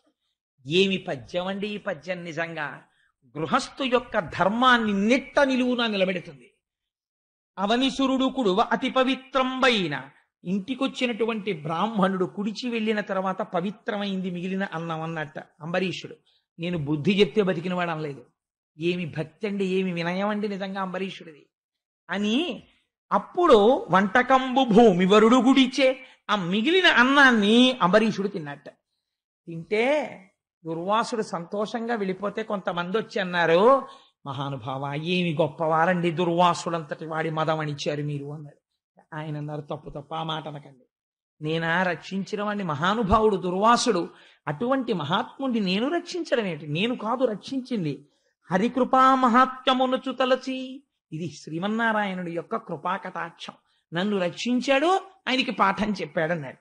ఏమి పద్యం అండి ఈ పద్యం! నిజంగా గృహస్థు యొక్క ధర్మాన్ని నిట్ట నిలువునా నిలబెడుతుంది. అవనిసురుడు కుడువ అతి పవిత్రంబైన, ఇంటికొచ్చినటువంటి బ్రాహ్మణుడు కుడిచి వెళ్ళిన తర్వాత పవిత్రమైంది మిగిలిన అన్నం అన్నట్ట అంబరీషుడు. నేను బుద్ధి చెప్తే బతికినవాడు అనలేదు. ఏమి భక్తి అండి, ఏమి వినయం అండి నిజంగా అంబరీషుడిది అని. అప్పుడు వంటకంబు భూమి వరుడు గుడిచే, ఆ మిగిలిన అన్నాన్ని అంబరీషుడు తిన్నట్ట. తింటే దుర్వాసుడు సంతోషంగా వెళ్ళిపోతే కొంతమంది వచ్చి అన్నారు, మహానుభావ ఏమి గొప్పవారండి, దుర్వాసుడంతటి వాడి మదం అనిచ్చారు మీరు అన్నారు. ఆయన అన్నారు, తప్పు ఆ మాట అనకండి. నేనా రక్షించిన వాడిని, మహానుభావుడు దుర్వాసుడు. అటువంటి మహాత్ముడిని నేను రక్షించడం ఏంటి? నేను కాదు రక్షించింది, హరికృపా మహాత్మ్యమునుచు తలచి. ఇది శ్రీమన్నారాయణుడి యొక్క కృపా కటాక్షం. నన్ను రక్షించాడు, ఆయనకి పాఠం చెప్పాడన్నాడు.